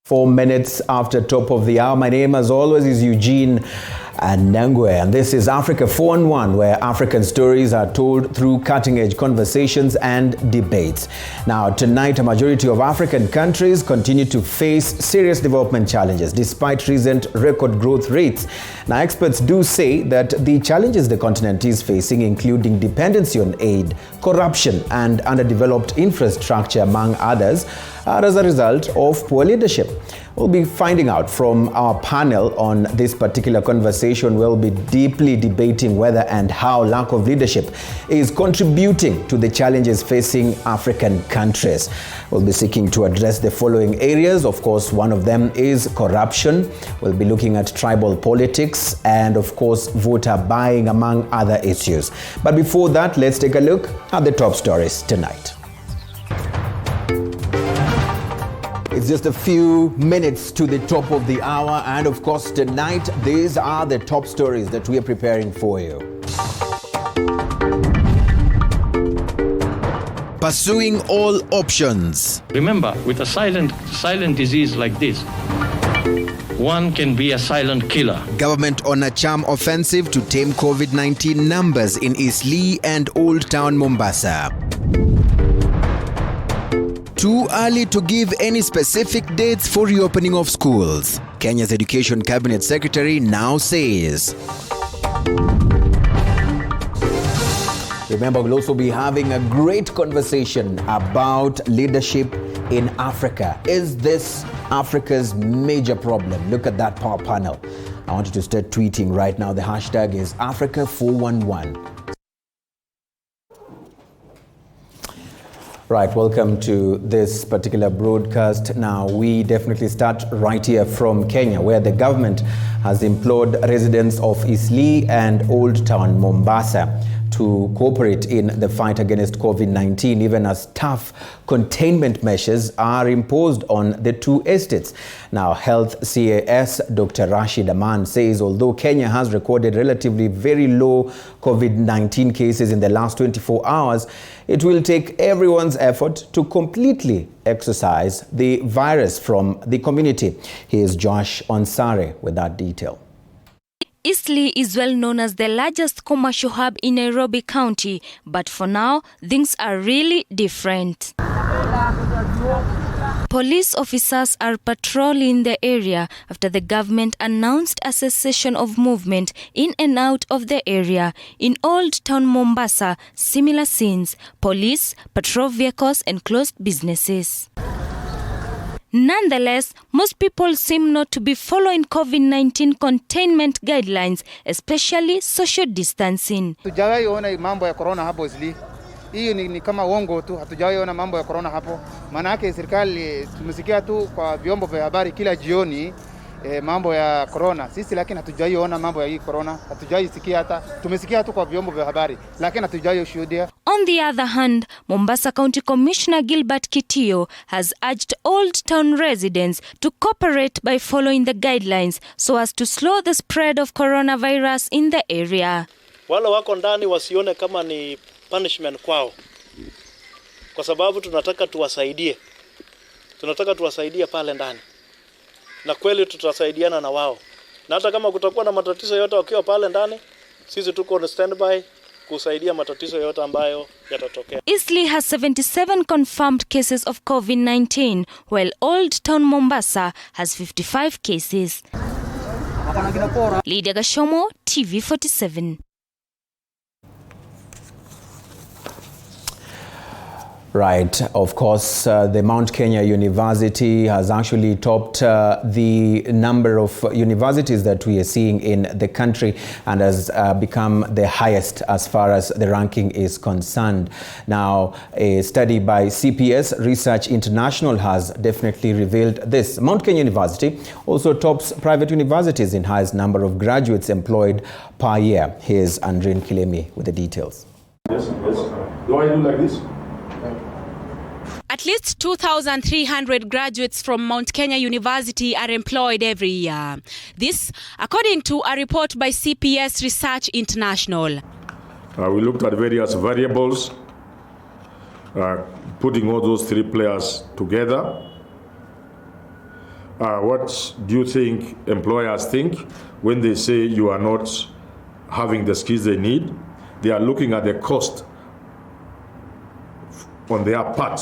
4 minutes after top of the hour. My name, as always, is Eugene Nangwe, and this is Africa 4-in-1, where African stories are told through cutting-edge conversations and debates. Now, tonight, a majority of African countries continue to face serious development challenges despite recent record growth rates. Now, experts do say that the challenges the continent is facing, including dependency on aid, corruption, and underdeveloped infrastructure, among others, are as a result of poor leadership. We'll be finding out from our panel on this particular conversation. We'll be deeply debating whether and how lack of leadership is contributing to the challenges facing African countries. We'll be seeking to address the following areas. Of course, one of them is corruption. We'll be looking at tribal politics and, of course, voter buying, among other issues. But before that, let's take a look at the top stories tonight. It's just a few minutes to the top of the hour, and of course tonight these are the top stories that we are preparing for you. Pursuing all options. Remember, with a silent disease like this, one can be a silent killer. Government on a charm offensive to tame COVID-19 numbers in Eastleigh and Old Town Mombasa. Too early to give any specific dates for reopening of schools, Kenya's Education Cabinet Secretary now says. Remember, we'll also be having a great conversation about leadership in Africa. Is this Africa's major problem? Look at that power panel. I want you to start tweeting right now. The hashtag is Africa411. Right, welcome to this particular broadcast. Now, we definitely start right here from Kenya, where the government has implored residents of Eastleigh and Old Town Mombasa to cooperate in the fight against COVID-19, even as tough containment measures are imposed on the two estates. Now, Health CAS Dr. Rashid Aman says although Kenya has recorded relatively very low COVID-19 cases in the last 24 hours, it will take everyone's effort to completely exorcise the virus from the community. Here's Josh Onsare with that detail. Eastleigh is well known as the largest commercial hub in Nairobi County, but for now, things are really different. Police officers are patrolling the area after the government announced a cessation of movement in and out of the area. In Old Town Mombasa, similar scenes: police, patrol vehicles, and closed businesses. Nonetheless, most people seem not to be following COVID-19 containment guidelines, especially social distancing. Hatujawahi ona mambo ya corona hapo Eastleigh. Hiyo ni kama uongo tu, hatujawahi ona mambo ya corona hapo. Maana yake serikali tumesikia tu kwa vyombo vya habari kila jioni mambo ya corona. Sisi lakini hatujawahi ona mambo ya hii corona. Hatujawahi sikia, hata tumesikia tu kwa vyombo vya habari, lakini hatujawahi shuhudia. On the other hand, Mombasa County Commissioner Gilbert Kitio has urged Old Town residents to cooperate by following the guidelines so as to slow the spread of coronavirus in the area. Wale wako ndani wasione kama ni punishment kwao, kwa sababu tunataka tuwasaidie pale ndani, na kweli tutasaidiana na wao, na hata kama kutakuwa na matatizo yote wakiwa pale ndani, sisi tuko on standby kusaidia matatizo yote ambayo yatatokea. Eastleigh has 77 confirmed cases of COVID-19, while Old Town Mombasa has 55 cases. Lydia Gashomo, TV47. Right. Of course, the Mount Kenya University has actually topped the number of universities that we are seeing in the country and has become the highest as far as the ranking is concerned. Now, a study by CPS Research International has definitely revealed this. Mount Kenya University also tops private universities in highest number of graduates employed per year. Here's Andrin Kilemi with the details. Yes. Do I do like this? At least 2,300 graduates from Mount Kenya University are employed every year. This, according to a report by CPS Research International. We looked at various variables, putting all those three players together. What do you think employers think when they say you are not having the skills they need? They are looking at the cost on their part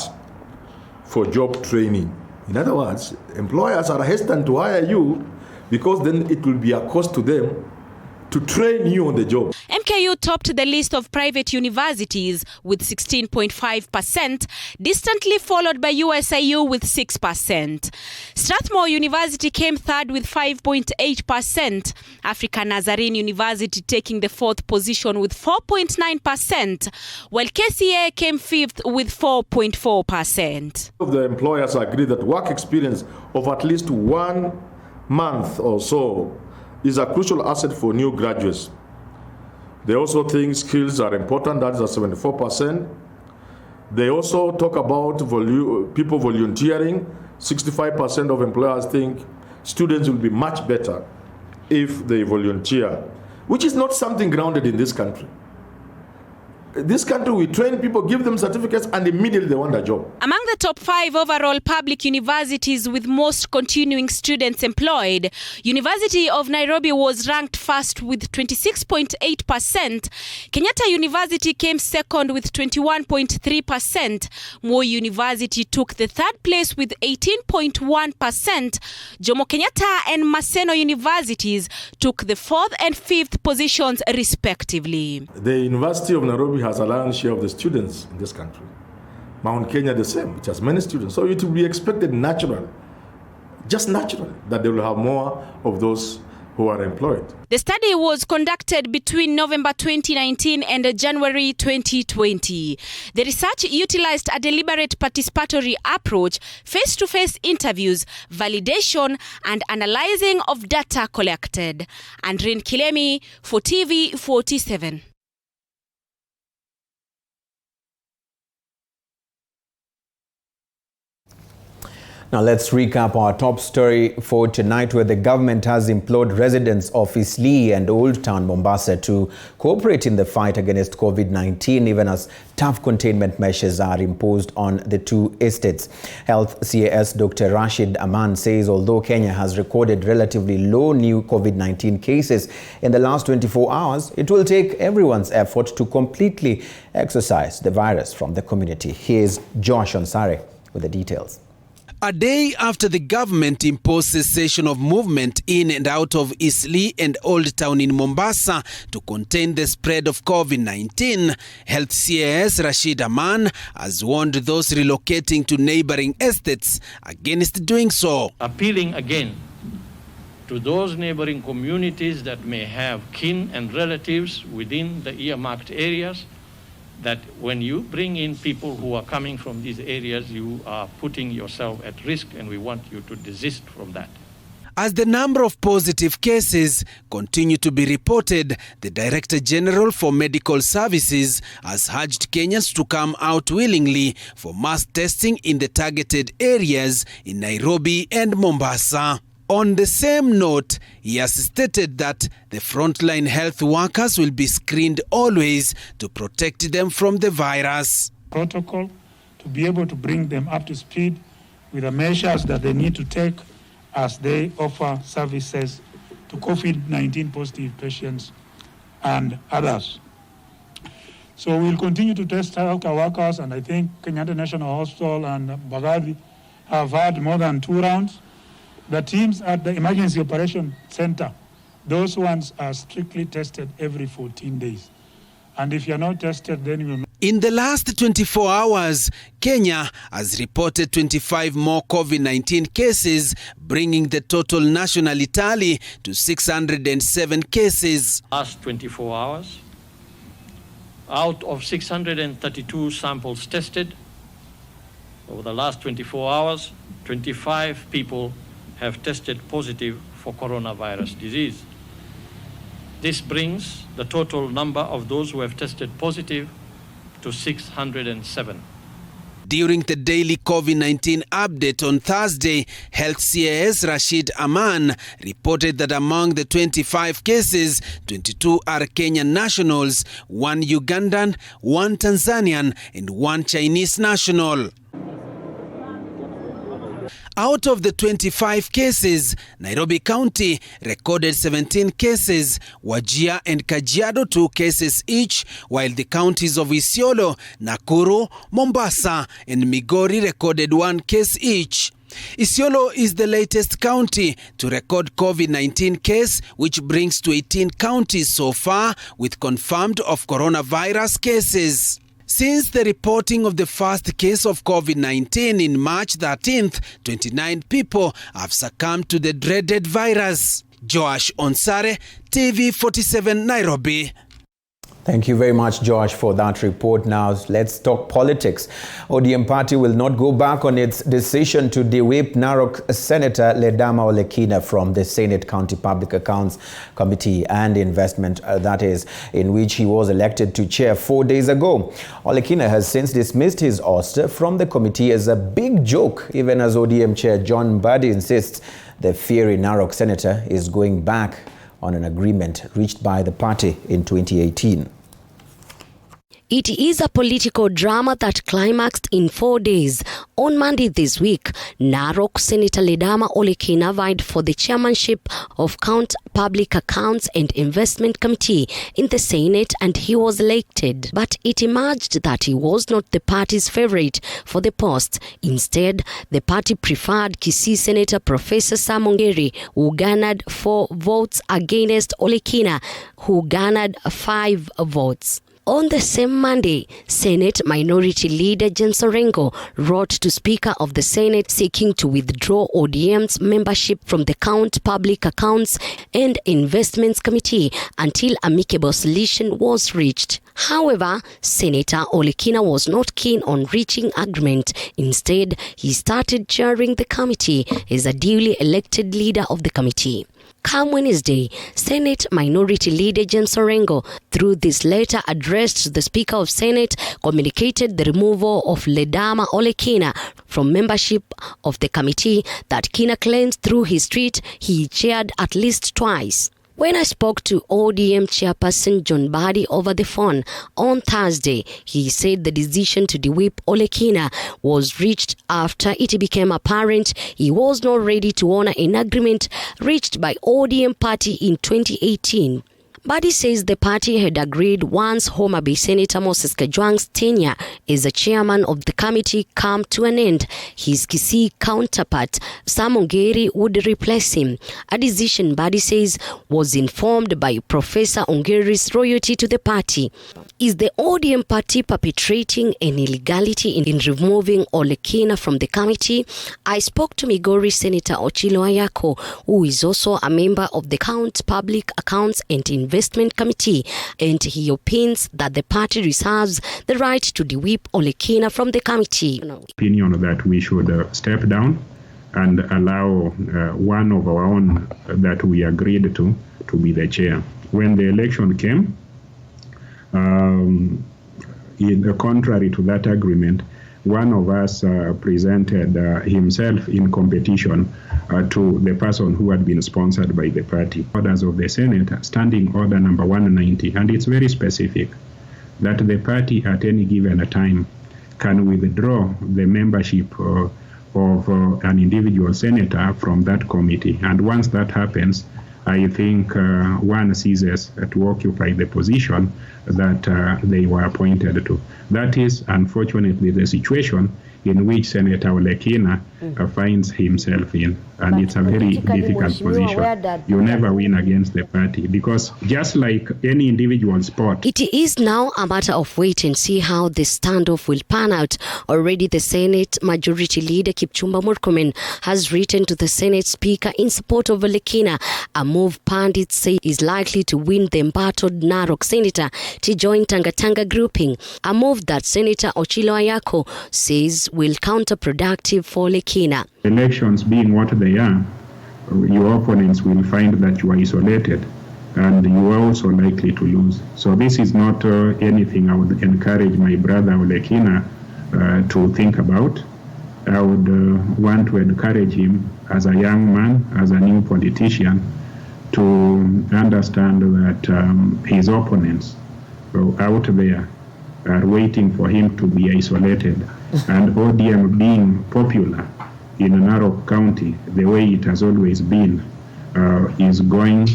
for job training. In other words, employers are hesitant to hire you because then it will be a cost to them to train you on the job. MKU topped the list of private universities with 16.5%, distantly followed by USIU with 6%. Strathmore University came third with 5.8%, African Nazarene University taking the fourth position with 4.9%, while KCA came fifth with 4.4%. The employers agree that work experience of at least 1 month or so is a crucial asset for new graduates. They also think skills are important, that is a 74%. They also talk about people volunteering. 65% of employers think students will be much better if they volunteer, which is not something grounded in this country. This country, we train people, give them certificates, and immediately they want a job. Among the top 5 overall public universities with most continuing students employed, University of Nairobi was ranked first with 26.8%. Kenyatta University came second with 21.3%. Moi University took the third place with 18.1%. Jomo Kenyatta and Maseno universities took the fourth and fifth positions respectively. The University of Nairobi has a lion's share of the students in this country. Mount Kenya the same, it has many students. So it will be expected naturally, just naturally, that they will have more of those who are employed. The study was conducted between November 2019 and January 2020. The research utilized a deliberate participatory approach, face-to-face interviews, validation, and analyzing of data collected. Andrine Kilemi for TV47. Now let's recap our top story for tonight, where the government has implored residents of Eastleigh and Old Town Mombasa to cooperate in the fight against COVID-19, even as tough containment measures are imposed on the two estates. Health CAS Dr. Rashid Aman says although Kenya has recorded relatively low new COVID-19 cases in the last 24 hours, it will take everyone's effort to completely exorcise the virus from the community. Here's Josh Onsare with the details. A day after the government imposed cessation of movement in and out of Eastleigh and Old Town in Mombasa to contain the spread of COVID-19, Health CAS Rashid Aman has warned those relocating to neighboring estates against doing so. Appealing again to those neighboring communities that may have kin and relatives within the earmarked areas, that when you bring in people who are coming from these areas, you are putting yourself at risk, and we want you to desist from that. As the number of positive cases continue to be reported, the Director General for Medical Services has urged Kenyans to come out willingly for mass testing in the targeted areas in Nairobi and Mombasa. On the same note, he has stated that the frontline health workers will be screened always to protect them from the virus. Protocol to be able to bring them up to speed with the measures that they need to take as they offer services to COVID-19 positive patients and others. So we'll continue to test healthcare workers, and I think Kenyatta National Hospital and Mbagathi have had more than 2 rounds. The teams at the Emergency Operation Center, those ones are strictly tested every 14 days. And if you're not tested, then you will... In the last 24 hours, Kenya has reported 25 more COVID-19 cases, bringing the total national tally to 607 cases. Last 24 hours, out of 632 samples tested, over the last 24 hours, 25 people have tested positive for coronavirus disease. This brings the total number of those who have tested positive to 607. During the daily COVID-19 update on Thursday, Health CAS Rashid Aman reported that among the 25 cases, 22 are Kenyan nationals, 1 Ugandan, 1 Tanzanian, and 1 Chinese national. Out of the 25 cases, Nairobi County recorded 17 cases, Wajir and Kajiado 2 cases each, while the counties of Isiolo, Nakuru, Mombasa and Migori recorded 1 case each. Isiolo is the latest county to record COVID-19 case, which brings to 18 counties so far with confirmed of coronavirus cases. Since the reporting of the first case of COVID-19 in March 13th, 29 people have succumbed to the dreaded virus. Joash Onsare, TV47 Nairobi. Thank you very much, Josh, for that report. Now, let's talk politics. ODM party will not go back on its decision to de-whip Narok Senator Ledama Olekina from the Senate County Public Accounts Committee and Investment, that is, in which he was elected to chair 4 days ago. Olekina has since dismissed his ouster from the committee as a big joke, even as ODM Chair John Mbadi insists the fiery Narok Senator is going back on an agreement reached by the party in 2018. It is a political drama that climaxed in 4 days. On Monday this week, Narok Senator Ledama Olekina vied for the chairmanship of County Public Accounts and Investment Committee in the Senate and he was elected. But it emerged that he was not the party's favorite for the post. Instead, the party preferred Kisii Senator Professor Sam Ongeri, who garnered 4 votes against Olekina, who garnered 5 votes. On the same Monday, Senate Minority Leader James Orengo wrote to Speaker of the Senate seeking to withdraw ODM's membership from the County Public Accounts and Investments Committee until amicable solution was reached. However, Senator Olekina was not keen on reaching agreement. Instead, he started chairing the committee as a duly elected leader of the committee. Come Wednesday, Senate Minority Leader James Orengo, through this letter addressed to the Speaker of Senate, communicated the removal of Ledama Olekina from membership of the committee that Kina claims through his tweet he chaired at least twice. When I spoke to ODM chairperson John Mbadi over the phone on Thursday, he said the decision to de-whip Olekina was reached after it became apparent he was not ready to honor an agreement reached by ODM party in 2018. Mbadi says the party had agreed once Homa Bay Senator Moses Kajwang's tenure as a chairman of the committee come to an end, his Kisii counterpart Sam Ongeri would replace him. A decision Mbadi says was informed by Professor Ongeri's loyalty to the party. Is the ODM party perpetrating an illegality in removing Olekina from the committee? I spoke to Migori Senator Ochilo Ayako, who is also a member of the County Public Accounts and Investment Committee, and he opines that the party reserves the right to de-whip Olekina from the committee. Opinion that we should step down and allow one of our own that we agreed to be the chair. When the election came, contrary to that agreement, one of us presented himself in competition to the person who had been sponsored by the party. Orders of the Senate, Standing Order number 190, and it's very specific that the party at any given time can withdraw the membership of an individual senator from that committee. And once that happens, I think one ceases to occupy the position that they were appointed to. That is, unfortunately, the situation in which Senator Olekina finds himself in. And but it's a very difficult position. You never win against the party because just like any individual sport. It is now a matter of wait and see how the standoff will pan out. Already the Senate Majority Leader Kipchumba Murkomen has written to the Senate Speaker in support of Olekina, a move pundits say is likely to win the embattled Narok Senator to join Tanga grouping, a move that Senator Ochilo Ayako says will counterproductive for Olekina. Elections being what they are, your opponents will find that you are isolated and you are also likely to lose. So this is not anything I would encourage my brother Olekina to think about. I would want to encourage him as a young man, as a new politician, to understand that his opponents out there are waiting for him to be isolated. And ODM being popular in Narok County, the way it has always been, is going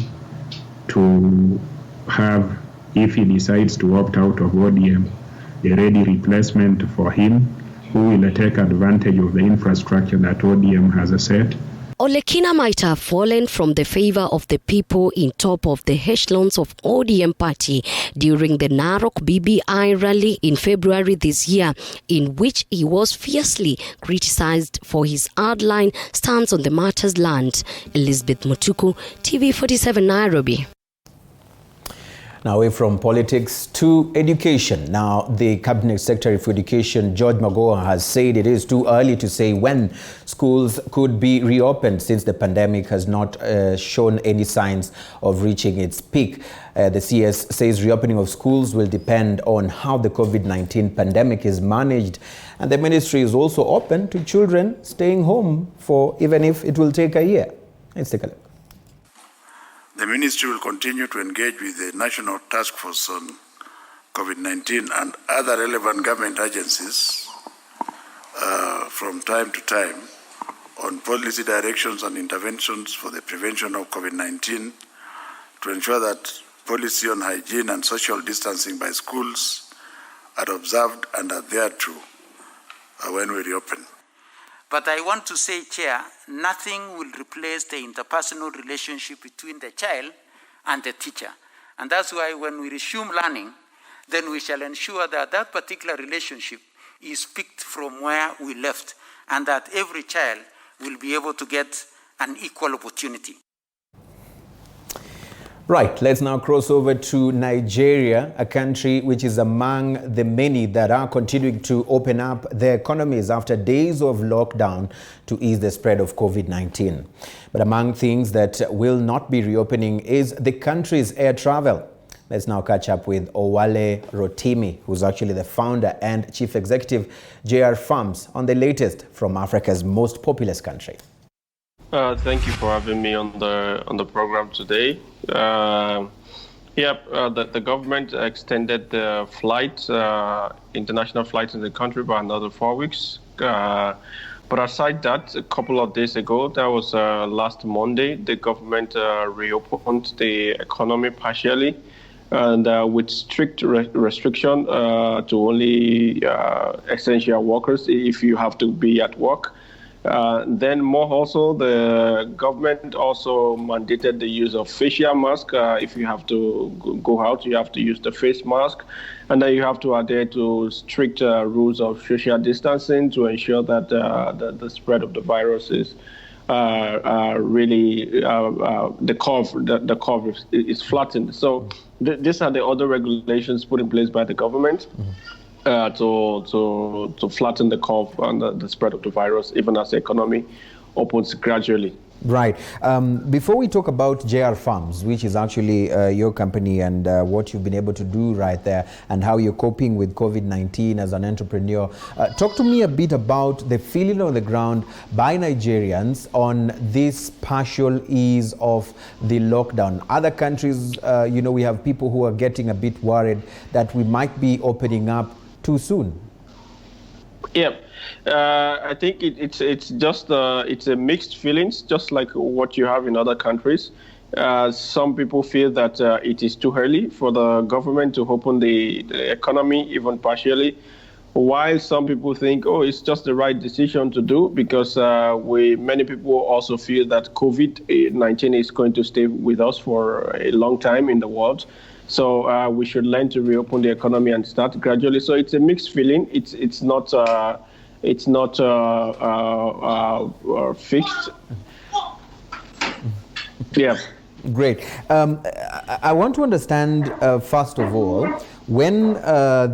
to have, if he decides to opt out of ODM, a ready replacement for him who will take advantage of the infrastructure that ODM has set. Ole Kina might have fallen from the favor of the people in top of the echelons of ODM party during the Narok BBI rally in February this year, in which he was fiercely criticized for his hardline stance on the matters land. Elizabeth Mutuku, TV47 Nairobi. Now away from politics to education. Now the Cabinet Secretary for Education, George Magoha, has said it is too early to say when schools could be reopened since the pandemic has not shown any signs of reaching its peak. The CS says reopening of schools will depend on how the COVID-19 pandemic is managed. And the ministry is also open to children staying home for even if it will take a year. Let's take a look. The ministry will continue to engage with the National Task Force on COVID-19 and other relevant government agencies from time to time on policy directions and interventions for the prevention of COVID-19 to ensure that policy on hygiene and social distancing by schools are observed and adhered to when we reopen. But I want to say, Chair, nothing will replace the interpersonal relationship between the child and the teacher. And that's why when we resume learning, then we shall ensure that that particular relationship is picked from where we left and that every child will be able to get an equal opportunity. Right, let's now cross over to Nigeria, a country which is among the many that are continuing to open up their economies after days of lockdown to ease the spread of COVID-19. But among things that will not be reopening is the country's air travel. Let's now catch up with Owale Rotimi, who's actually the founder and chief executive, JR Farms, on the latest from Africa's most populous country. Thank you for having me on the program today. The government extended the flights, international flights in the country by another 4 weeks. But aside that, a couple of days ago, that was last Monday, the government reopened the economy partially and with strict restriction to only essential workers if you have to be at work. Then more also, the government also mandated the use of facial mask. If you have to go out, you have to use the face mask. And then you have to adhere to strict rules of social distancing to ensure that the spread of the virus is really, the curve is flattened. So these are the other regulations put in place by the government. To flatten the curve and the spread of the virus, even as the economy opens gradually. Right. Before we talk about JR Farms, which is actually your company and what you've been able to do right there and how you're coping with COVID-19 as an entrepreneur, talk to me a bit about the feeling on the ground by Nigerians on this partial ease of the lockdown. Other countries, we have people who are getting a bit worried that we might be opening up too soon. Yeah, I think it's just it's a mixed feelings, just like what you have in other countries. Some people feel that it is too early for the government to open the economy, even partially, while some people think, it's just the right decision to do because many people also feel that COVID-19 is going to stay with us for a long time in the world. So we should learn to reopen the economy and start gradually. So it's a mixed feeling. It's not fixed. Yeah. Great. I want to understand first of all, when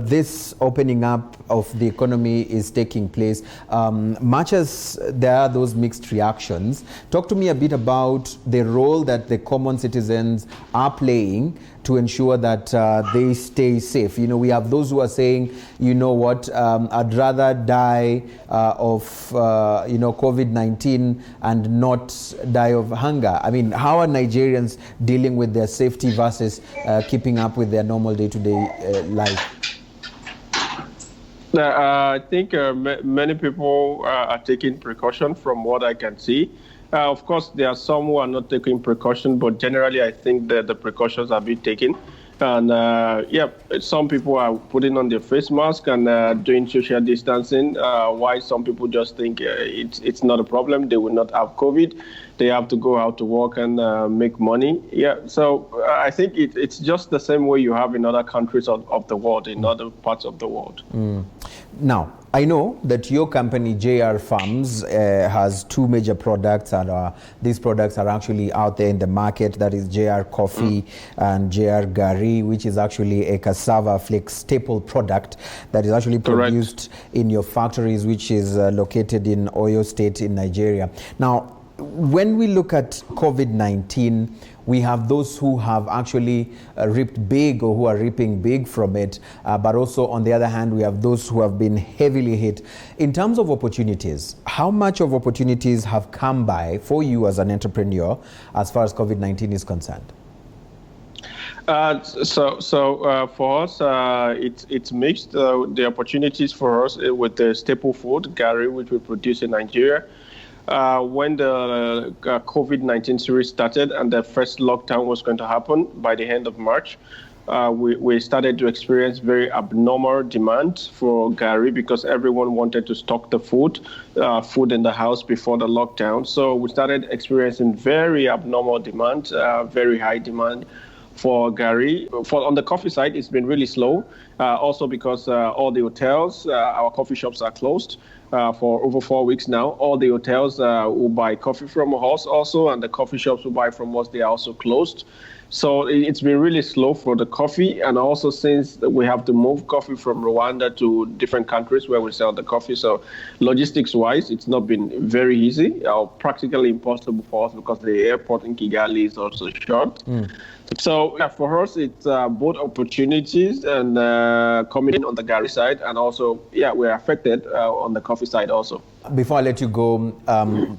this opening up of the economy is taking place, much as there are those mixed reactions, talk to me a bit about the role that the common citizens are playing to ensure that they stay safe. We have those who are saying, I'd rather die of, COVID-19 and not die of hunger. I mean, how are Nigerians dealing with their safety versus keeping up with their normal day-to-day life? I think many people are taking precaution from what I can see. Of course, there are some who are not taking precaution, but generally I think that the precautions are being taken. And some people are putting on their face mask and doing social distancing. Why some people just think it's not a problem. They will not have COVID. They have to go out to work and make money. So I think it's just the same way you have in other countries of the world, in other parts of the world. Now, I know that your company, JR Farms, has two major products, and these products are actually out there in the market. That is JR Coffee and JR Gari, which is actually a cassava flake staple product that is actually produced in your factories, which is located in Oyo State in Nigeria. Now, when we look at COVID-19, we have those who have actually reaped big or who are reaping big from it. But also, on the other hand, we have those who have been heavily hit. In terms of opportunities, how much of opportunities have come by for you as an entrepreneur as far as COVID-19 is concerned? So for us, it's mixed. The opportunities for us with the staple food, Gari, which we produce in Nigeria. When the COVID-19 series started and the first lockdown was going to happen by the end of March, we started to experience very abnormal demand for Gari because everyone wanted to stock the food in the house before the lockdown. So we started experiencing very abnormal demand, very high demand for Gari. On the coffee side, it's been really slow, also because all the hotels, our coffee shops are closed. For over 4 weeks now. All the hotels will buy coffee from us also, and the coffee shops will buy from us. They are also closed. So it's been really slow for the coffee. And also since we have to move coffee from Rwanda to different countries where we sell the coffee. So logistics-wise, it's not been very easy or practically impossible for us because the airport in Kigali is also short. So for us, it's both opportunities and coming in on the Gari side, and also, we're affected on the coffee side also. Before I let you go,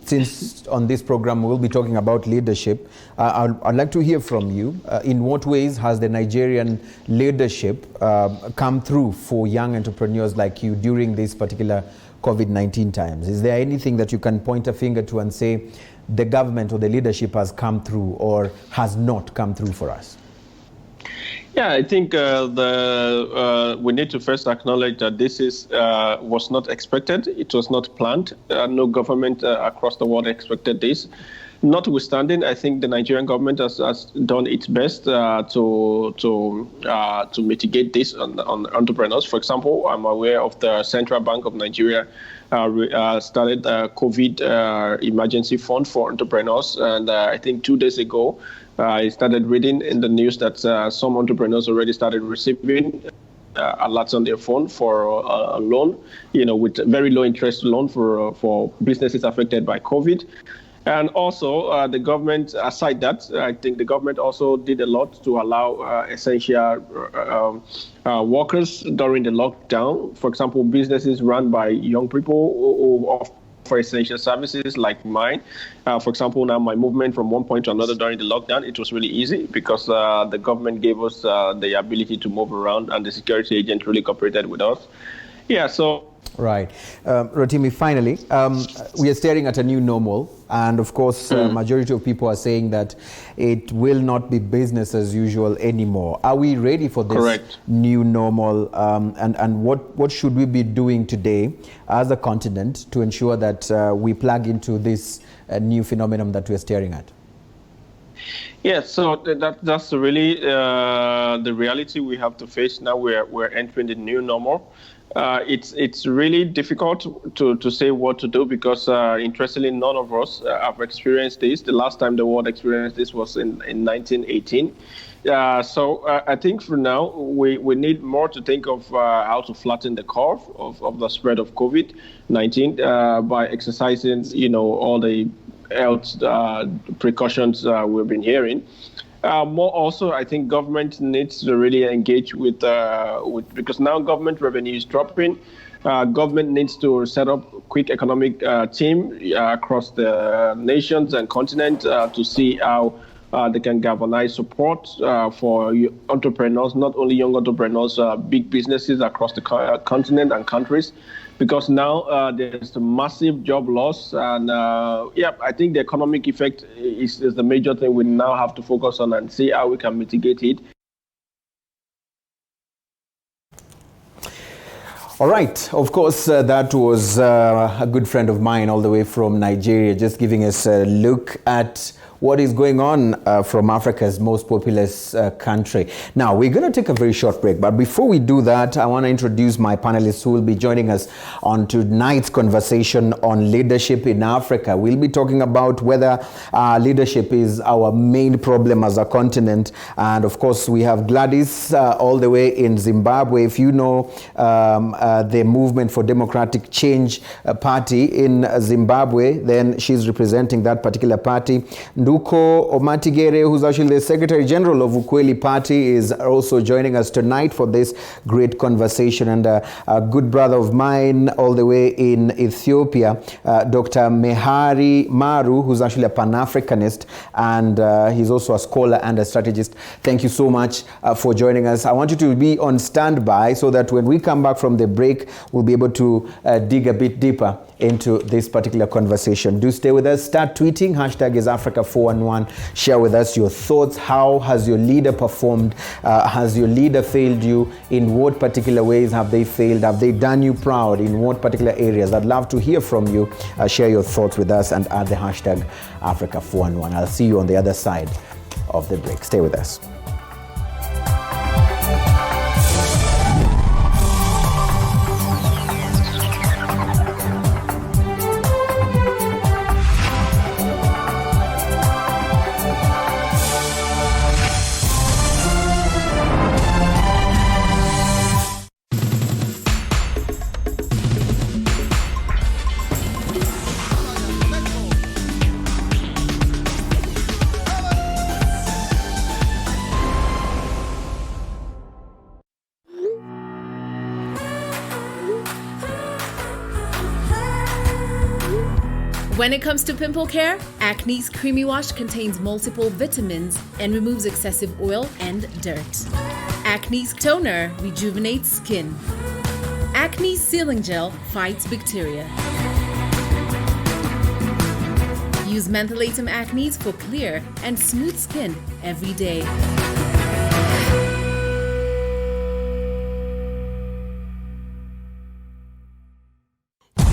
since on this program we'll be talking about leadership, I'd like to hear from you. In what ways has the Nigerian leadership come through for young entrepreneurs like you during these particular COVID-19 times? Is there anything that you can point a finger to and say the government or the leadership has come through or has not come through for us? Yeah, I think we need to first acknowledge that this was not expected. It was not planned. No government across the world expected this. Notwithstanding, I think the Nigerian government has done its best to mitigate this on entrepreneurs. For example, I'm aware of the Central Bank of Nigeria started a COVID emergency fund for entrepreneurs, and I think 2 days ago, I started reading in the news that some entrepreneurs already started receiving alerts on their phone for a loan, with very low interest loan for businesses affected by COVID. And also, the government, aside that, I think the government also did a lot to allow essential workers during the lockdown. For example, businesses run by young people who offer essential services like mine. For example, now my movement from one point to another during the lockdown, it was really easy because the government gave us the ability to move around, and the security agent really cooperated with us. Right. Rotimi, finally, we are staring at a new normal. And of course, majority of people are saying that it will not be business as usual anymore. Are we ready for this new normal? And what should we be doing today as a continent to ensure that we plug into this new phenomenon that we're staring at? Yeah, so that's really the reality we have to face now. We're entering the new normal. It's really difficult to say what to do because, interestingly, none of us have experienced this. The last time the world experienced this was in 1918. So I think for now, we need more to think of how to flatten the curve of the spread of COVID-19 by exercising, all the health precautions we've been hearing. More also, I think government needs to really engage with because now government revenue is dropping. Government needs to set up a quick economic team across the nations and continent to see how they can galvanize support for entrepreneurs, not only young entrepreneurs, big businesses across the continent and countries, because now there's a massive job loss. And I think the economic effect is the major thing we now have to focus on and see how we can mitigate it. All right. Of course, that was a good friend of mine all the way from Nigeria, just giving us a look at what is going on from Africa's most populous country. Now, we're going to take a very short break, but before we do that, I want to introduce my panelists who will be joining us on tonight's conversation on leadership in Africa. We'll be talking about whether leadership is our main problem as a continent. And of course, we have Gladys all the way in Zimbabwe. If you know the Movement for Democratic Change party in Zimbabwe, then she's representing that particular party. Nduko Omatigere, who's actually the Secretary General of Ukweli Party, is also joining us tonight for this great conversation. And a good brother of mine all the way in Ethiopia, Dr. Mehari Maru, who's actually a Pan-Africanist, and he's also a scholar and a strategist. Thank you so much for joining us. I want you to be on standby so that when we come back from the break, we'll be able to dig a bit deeper into this particular conversation. Do stay with us. Start tweeting. Hashtag is Africa411. Share with us your thoughts. How has your leader performed? Has your leader failed you? In what particular ways have they failed? Have they done you proud? In what particular areas? I'd love to hear from you. Share your thoughts with us and add the hashtag Africa411. I'll see you on the other side of the break. Stay with us. When it comes to pimple care, Acne's Creamy Wash contains multiple vitamins and removes excessive oil and dirt. Acne's Toner rejuvenates skin. Acne's Sealing Gel fights bacteria. Use Mentholatum Acne's for clear and smooth skin every day.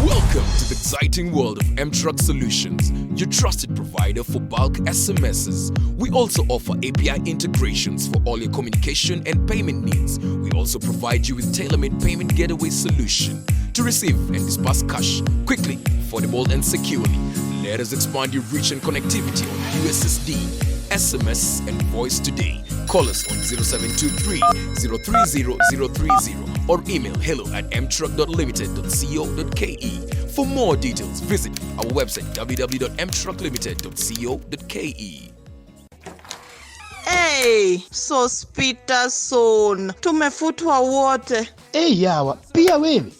Welcome to the exciting world of M-Truck Solutions, your trusted provider for bulk SMSs. We also offer API integrations for all your communication and payment needs. We also provide you with tailor-made payment getaway solution to receive and disburse cash quickly, affordable and securely. Let us expand your reach and connectivity on USSD, SMS and voice today. Call us on 0723 030 030 or email hello@mtruck.limited.co.ke. For more details, visit our website www.mtrucklimited.co.ke. Hey, Sospita son, tumefutwa wote. Hey yawa, pia wewe?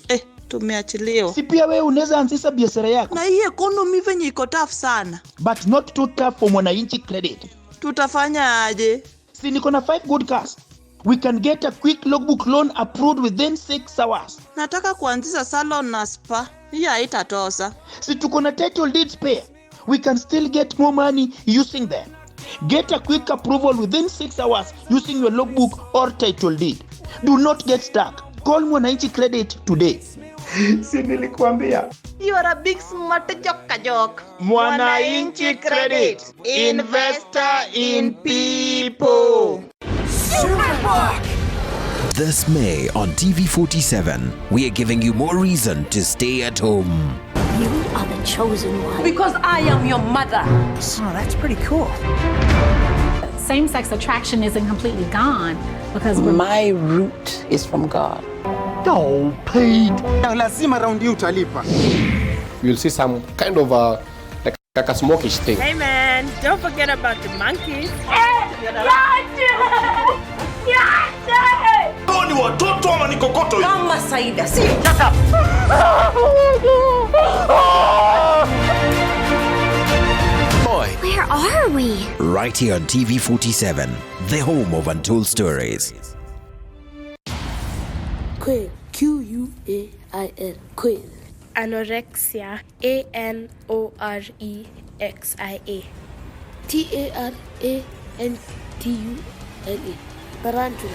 Tumeachiliwa. Si pia wewe unaweza anzisha biashara yako? Na hii economy venye iko tough sana. But not too tough for Mwananchi Credit. Tutafanya aje? Si niko na 5 good cars. We can get a quick logbook loan approved within 6 hours. Nataka kuanzisha salon na spa. Hii haitatosa. Si tuko na title deed spare. We can still get more money using them. Get a quick approval within 6 hours using your logbook or title deed. Do not get stuck. Call Mwananchi Credit today. Si nilikuambia. You are a big smart joke. Mwananchi Credit. Investor in people. Superbook! This May on TV47, we are giving you more reason to stay at home. You are the chosen one. Because I am your mother. Oh, that's pretty cool. Same-sex attraction isn't completely gone because my root is from God. No, paid. Lazima round you utalipa. You'll see some kind of like a smokish thing. Hey man, don't forget about the monkeys. Ni watoto ama ni kokoto? Mama Saida, see, shut up. Boy, where are we? Right here on TV47, the home of untold stories. Quail, Q-U-A-I-L, quail. Anorexia, A-N-O-R-E-X-I-A. T-A-R-A-N-T-U-L-A, tarantula.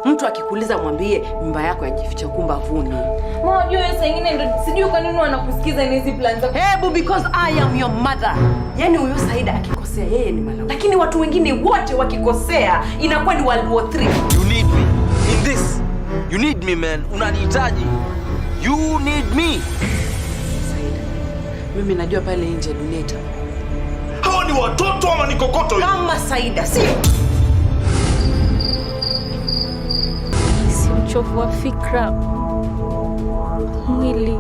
Mtu akikuuliza mwambie nyumba yako yajificha kumbavuni. Mama, unajua saa nyingine ndo sijui kwa nini wanakusikiza hizi plans zako. Hebu because I am your mother. Yaani huyo Saida akikosea yeye ni malaumu. Lakini watu wengine wote wakikosea inakuwa ni World War 3. You need me. In this. You need me, man. Unanihitaji. You need me. Saida. Mimi najua pale nje dunia ita. Hao ni watoto ama ni kokoto? Kama Saida, sio? Uchovu wa fikra, mwili,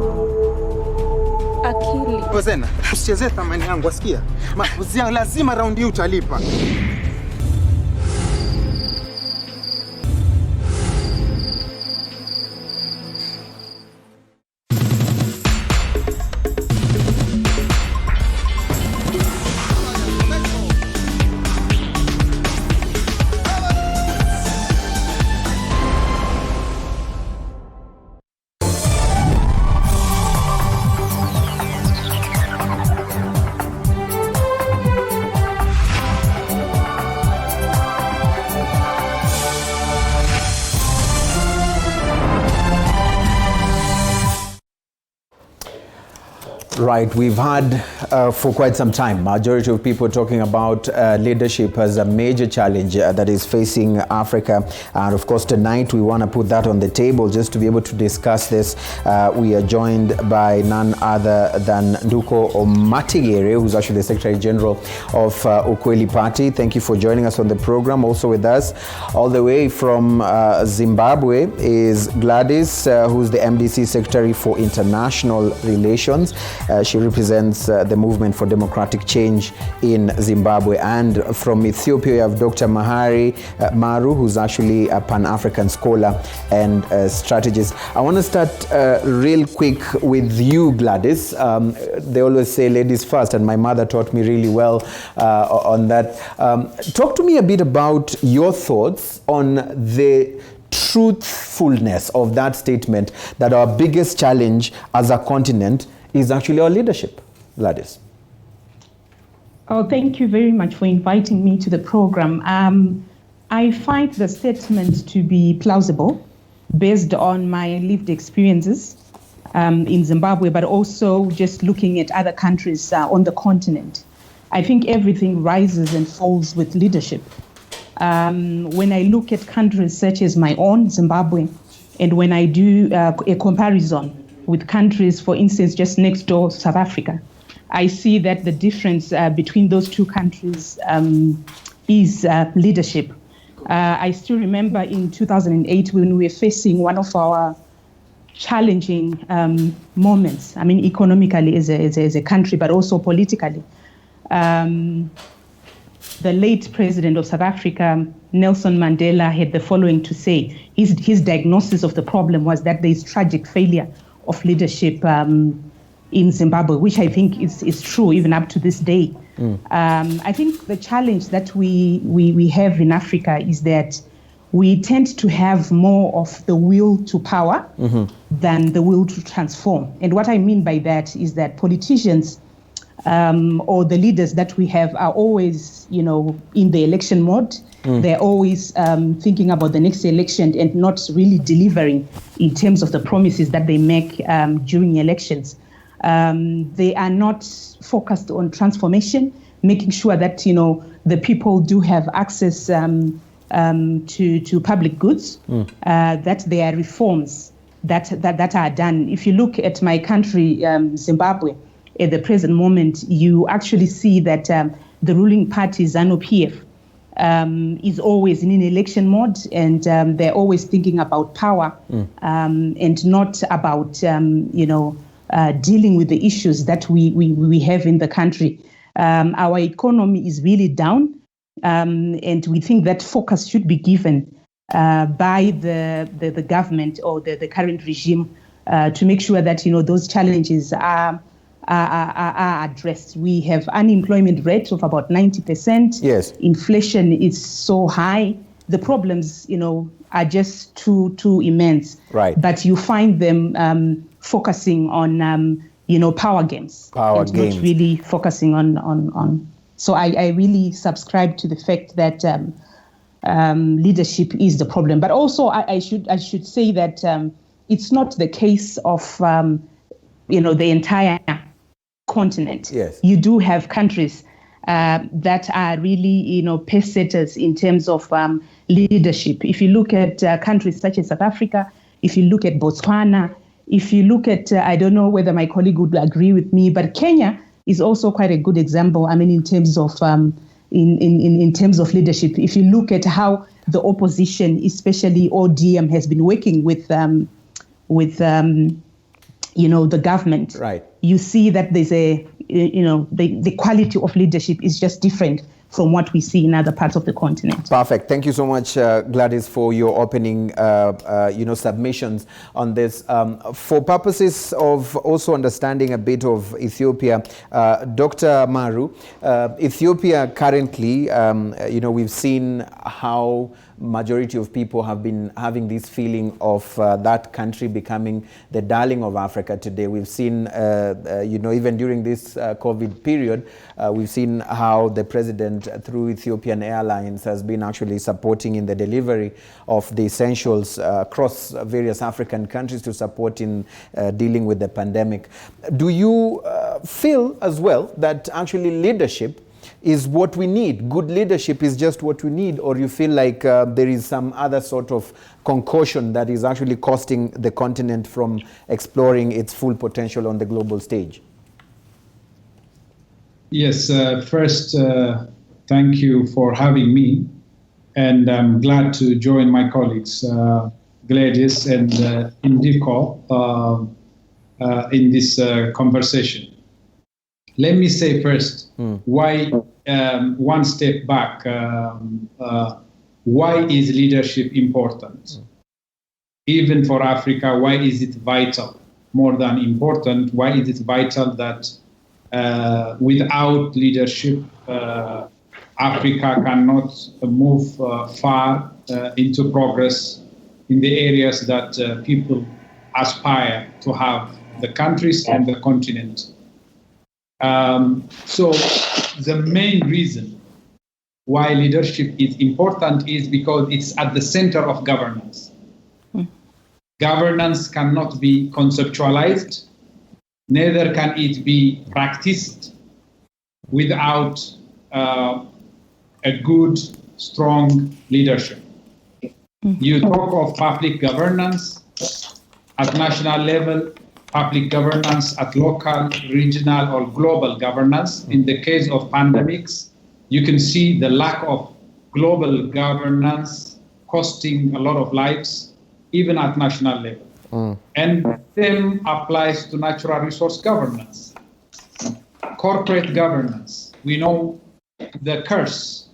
akili. Wazena, usichezee thamani yangu, wasikia? Mauzia lazima raundi hii utalipa. Right, we've had for quite some time, majority of people talking about leadership as a major challenge that is facing Africa. And of course, tonight we want to put that on the table just to be able to discuss this. We are joined by none other than Nduko Omatigere, who's actually the Secretary General of Ukweli Party. Thank you for joining us on the program. Also with us, all the way from Zimbabwe, is Gladys, who's the MDC Secretary for International Relations. She represents the movement for democratic change in Zimbabwe. And from Ethiopia, you have Dr. Mahari Maru, who's actually a Pan-African scholar and strategist. I want to start real quick with you, Gladys. They always say ladies first, and my mother taught me really well on that. Talk to me a bit about your thoughts on the truthfulness of that statement, that our biggest challenge as a continent is actually our leadership. Gladys. Oh, thank you very much for inviting me to the program. I find the statement to be plausible based on my lived experiences in Zimbabwe, but also just looking at other countries on the continent. I think everything rises and falls with leadership. When I look at countries such as my own, Zimbabwe, and when I do a comparison with countries, for instance, just next door, South Africa, I see that the difference between those two countries is leadership. I still remember in 2008 when we were facing one of our challenging moments, I mean, economically as a country, but also politically. The late president of South Africa, Nelson Mandela, had the following to say. His diagnosis of the problem was that there is tragic failure of leadership in Zimbabwe, which I think is true even up to this day. I think the challenge that we have in Africa is that we tend to have more of the will to power than the will to transform. And what I mean by that is that politicians or the leaders that we have are always, in the election mode. They're always thinking about the next election and not really delivering in terms of the promises that they make during elections. They are not focused on transformation, making sure that, the people do have access to public goods, that there are reforms that are done. If you look at my country, Zimbabwe, at the present moment, you actually see that the ruling party, ZANU-PF, is always in an election mode, and they're always thinking about power and not about, dealing with the issues that we have in the country. Our economy is really down. And we think that focus should be given by the government or the current regime to make sure that those challenges are addressed. We have unemployment rate of about 90%. Yes. Inflation is so high. The problems, are just too immense. Right. But you find them focusing on, power games. Power and games. Not really focusing on. So I really subscribe to the fact that leadership is the problem. But also I should say that it's not the case of the entire continent. Yes. You do have countries that are really pace setters in terms of leadership. If you look at countries such as South Africa, if you look at Botswana, if you look at I don't know whether my colleague would agree with me, but Kenya is also quite a good example. I mean, in terms of in terms of leadership, if you look at how the opposition, especially ODM, has been working with the government, right? You see that there's the quality of leadership is just different from what we see in other parts of the continent. Perfect. Thank you so much, Gladys, for your opening, submissions on this. For purposes of also understanding a bit of Ethiopia, Dr. Maru, Ethiopia currently, we've seen how majority of people have been having this feeling of that country becoming the darling of Africa today. We've seen, even during this COVID period, we've seen how the president through Ethiopian Airlines has been actually supporting in the delivery of the essentials across various African countries to support in dealing with the pandemic. Do you feel as well that actually leadership is what we need? Good leadership is just what we need, or you feel like there is some other sort of concoction that is actually costing the continent from exploring its full potential on the global stage? Yes, first, thank you for having me, and I'm glad to join my colleagues, Gladys and Indiko, in this conversation. Let me say first why, one step back, why is leadership important? Even for Africa, why is it vital? More than important, why is it vital that without leadership, Africa cannot move far into progress in the areas that people aspire to have, the countries and the continent. So the main reason why leadership is important is because it's at the center of governance. Governance cannot be conceptualized, neither can it be practiced without a good, strong leadership. You talk of public governance at national level, public governance at local, regional, or global governance. In the case of pandemics, you can see the lack of global governance costing a lot of lives, even at national level. And the same applies to natural resource governance. Corporate governance, we know the curse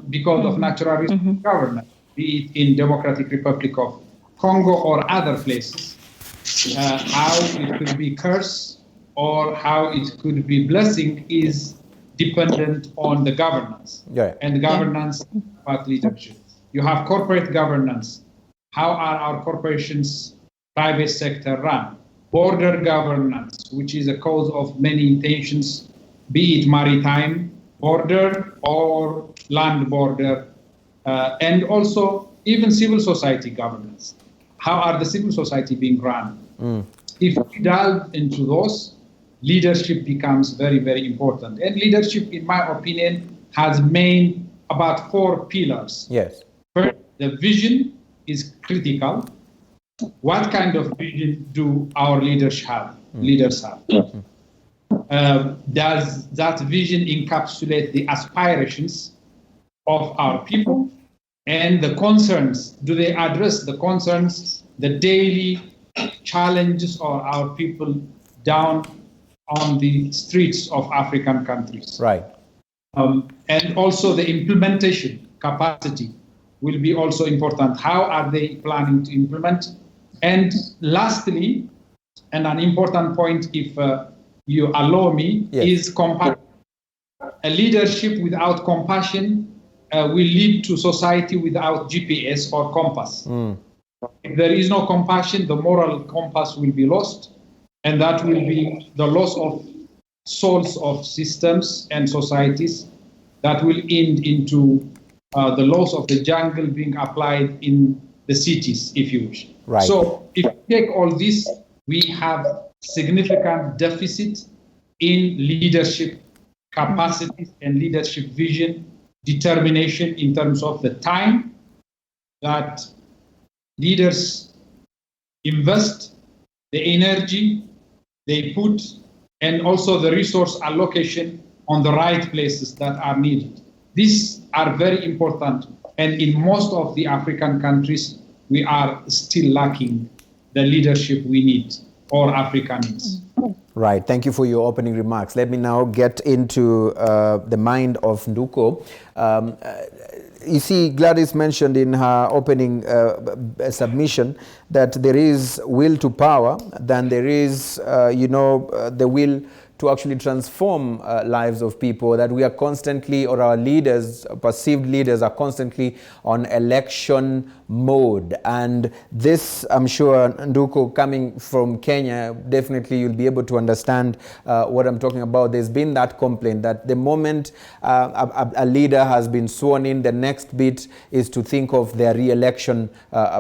because of natural resource governance, be it in Democratic Republic of Congo or other places. How it could be curse or how it could be blessing is dependent on the governance. Yeah. And governance about leadership. You have corporate governance. How are our corporations, private sector run? Border governance, which is a cause of many tensions, be it maritime border or land border, and also even civil society governance. How are the civil society being run? If we delve into those, leadership becomes very, very important. And leadership, in my opinion, has about 4 pillars. Yes. First, the vision is critical. What kind of vision do our leaders have? Does that vision encapsulate the aspirations of our people and the concerns? Do they address the concerns, the daily challenges of our people down on the streets of African countries? Right. And also the implementation capacity will be also important. How are they planning to implement? And lastly, and an important point, if you allow me, is compassion. A leadership without compassion will lead to society without GPS or compass. If there is no compassion, the moral compass will be lost, and that will be the loss of souls of systems and societies that will end into the loss of the jungle being applied in the cities, if you wish. Right. So if you take all this, we have significant deficit in leadership capacities and leadership vision, determination in terms of the time that leaders invest, the energy they put, and also the resource allocation on the right places that are needed. These are very important. And in most of the African countries, we are still lacking the leadership we need, or Africa needs. Right. Thank you for your opening remarks. Let me now get into the mind of Nduko. You see, Gladys mentioned in her opening submission that there is will to power, then there is, the will to actually transform lives of people, that we are constantly, or our leaders, perceived leaders, are constantly on election mode. And this, I'm sure, Nduko, coming from Kenya, definitely you'll be able to understand what I'm talking about. There's been that complaint that the moment a leader has been sworn in, the next bit is to think of their re-election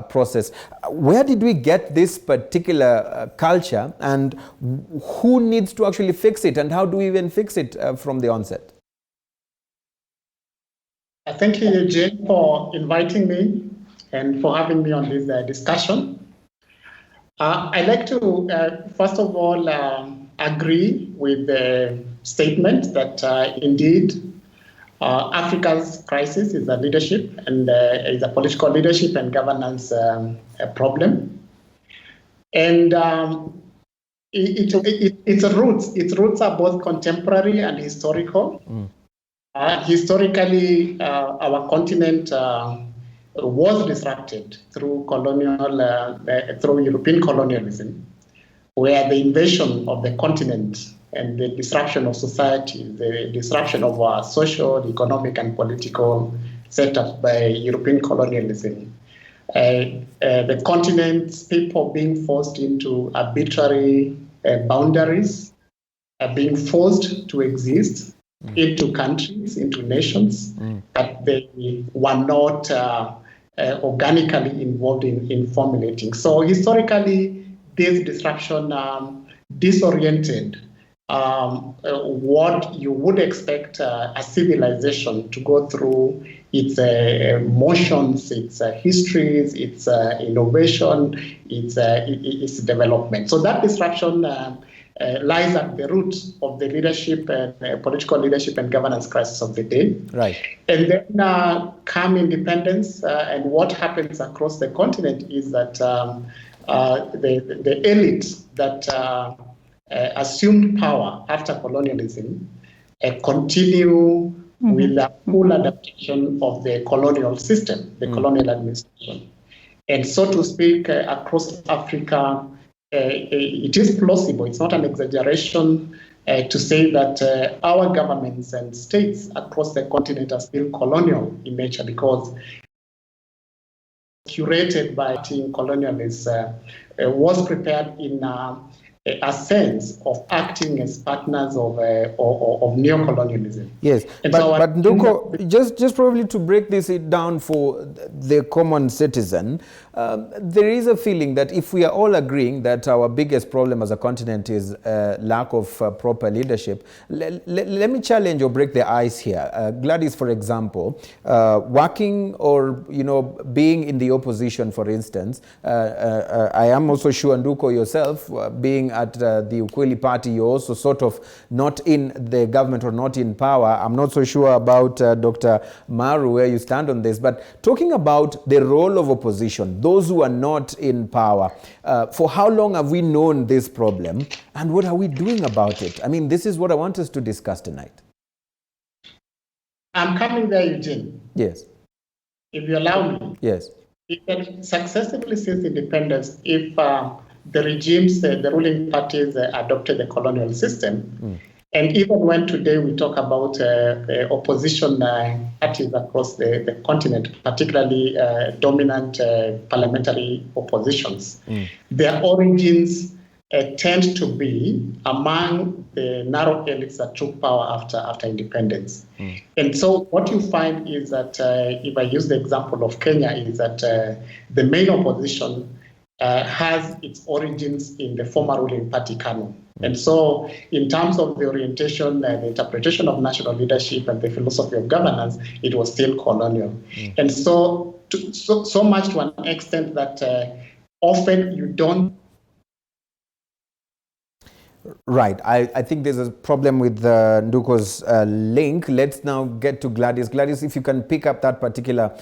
process. Where did we get this particular culture, and who needs to actually fix it, and how do we even fix it from the onset? Thank you, Eugene, for inviting me and for having me on this discussion. I'd like to, first of all, agree with the statement that indeed Africa's crisis is a leadership and is a political leadership and governance problem. And its roots are both contemporary and historical. Historically, our continent was disrupted through through European colonialism, where the invasion of the continent and the disruption of society, the disruption of our social, economic, and political setup by European colonialism, the continent's people being forced into arbitrary boundaries, being forced to exist into countries, into nations, that they were not organically involved in formulating. So historically, this disruption disoriented what you would expect a civilization to go through, its motions, its histories, its innovation, its development. So that disruption lies at the root of the leadership, political leadership and governance crisis of the day. Right. And then come independence, and what happens across the continent is that the elite that assumed power after colonialism continue with the full adaptation of the colonial system, the colonial administration. And so to speak, across Africa, it is plausible, it's not an exaggeration to say that our governments and states across the continent are still colonial in nature, because curated by colonialists was prepared in a sense of acting as partners of neocolonialism. Yes, but Nduko, just probably to break this down for the common citizen, there is a feeling that if we are all agreeing that our biggest problem as a continent is lack of proper leadership, let me challenge or break the ice here. Gladys, for example, working or being in the opposition, for instance, I am also sure, Nduko, yourself, being at the Ukweli party, you're also sort of not in the government or not in power. I'm not so sure about Dr. Maru, where you stand on this, but talking about the role of opposition, those who are not in power, for how long have we known this problem, and what are we doing about it? I mean, this is what I want us to discuss tonight. I'm coming there, Eugene. Yes. If you allow me. Yes. It had successively since independence, if the regimes, the ruling parties adopted the colonial system, and even when today we talk about the opposition parties across the continent, particularly dominant parliamentary oppositions, their origins tend to be among the narrow elites that took power after independence. And so what you find is that, if I use the example of Kenya, is that the main opposition has its origins in the former ruling party KANU. And so in terms of the orientation, the interpretation of national leadership and the philosophy of governance, it was still colonial. And so, so much to an extent that often you don't. Right. I think there's a problem with Nduko's link. Let's now get to Gladys. Gladys, if you can pick up that particular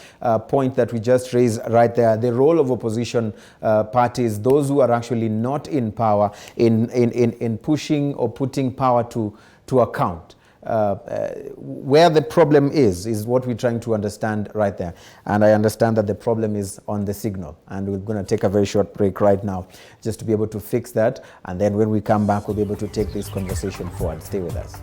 point that we just raised right there, the role of opposition parties, those who are actually not in power, in pushing or putting power to account. Where the problem is what we're trying to understand right there. And I understand that the problem is on the signal. And we're going to take a very short break right now just to be able to fix that. And then when we come back, we'll be able to take this conversation forward. Stay with us.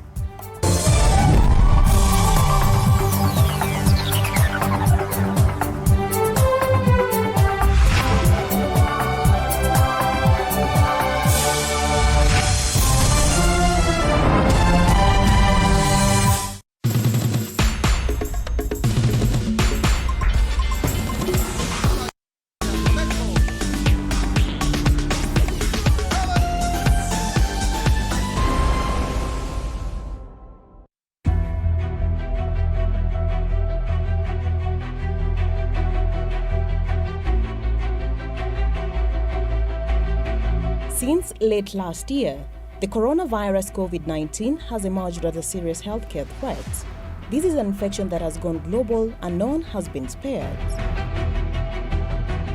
Since late last year, the coronavirus COVID-19 has emerged as a serious healthcare threat. This is an infection that has gone global and no one has been spared.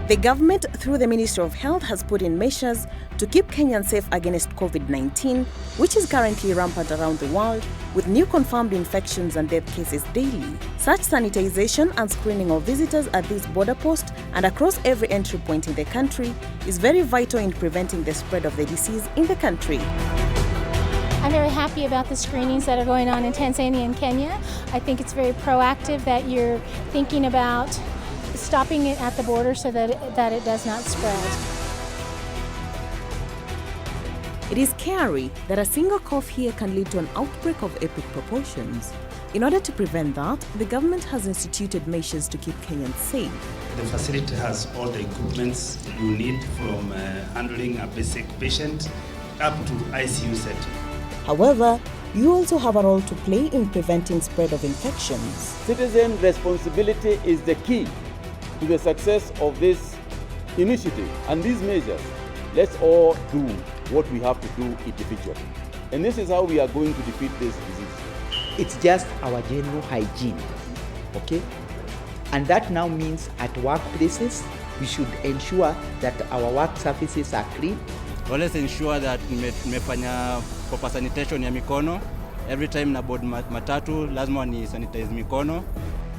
The government, through the Ministry of Health, has put in measures to keep Kenyans safe against COVID-19, which is currently rampant around the world, with new confirmed infections and death cases daily. Such sanitization and screening of visitors at this border post and across every entry point in the country is very vital in preventing the spread of the disease in the country. I'm very happy about the screenings that are going on in Tanzania and Kenya. I think it's very proactive that you're thinking about stopping it at the border so that it does not spread. It is scary that a single cough here can lead to an outbreak of epic proportions. In order to prevent that, the government has instituted measures to keep Kenyans safe. The facility has all the equipments you need, from handling a basic patient up to ICU setting. However, you also have a role to play in preventing spread of infections. Citizen responsibility is the key to the success of this initiative and these measures. Let's all do what we have to do individually. And this is how we are going to defeat this disease. It's just our general hygiene, okay? And that now means at workplaces, we should ensure that our work surfaces are clean. Always ensure that nimefanya proper sanitation ya mikono. Every time na board matatu, lazima ni sanitize mikono.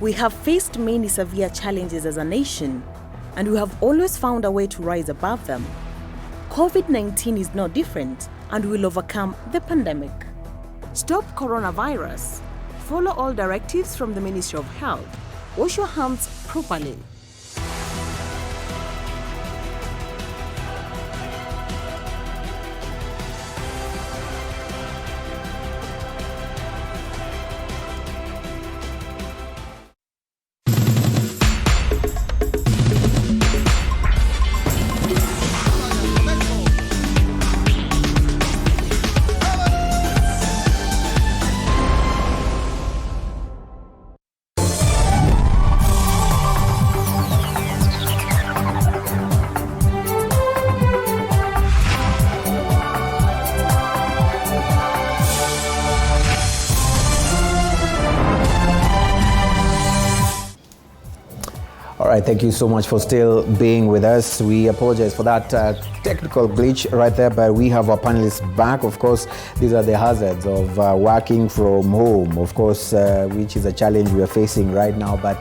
We have faced many severe challenges as a nation, and we have always found a way to rise above them. COVID-19 is no different, and we will overcome the pandemic. Stop coronavirus. Follow all directives from the Ministry of Health. Wash your hands properly. right, thank you so much for still being with us. We apologize for that technical glitch right there, but we have our panelists back. Of course, these are the hazards of working from home, of course, which is a challenge we are facing right now. But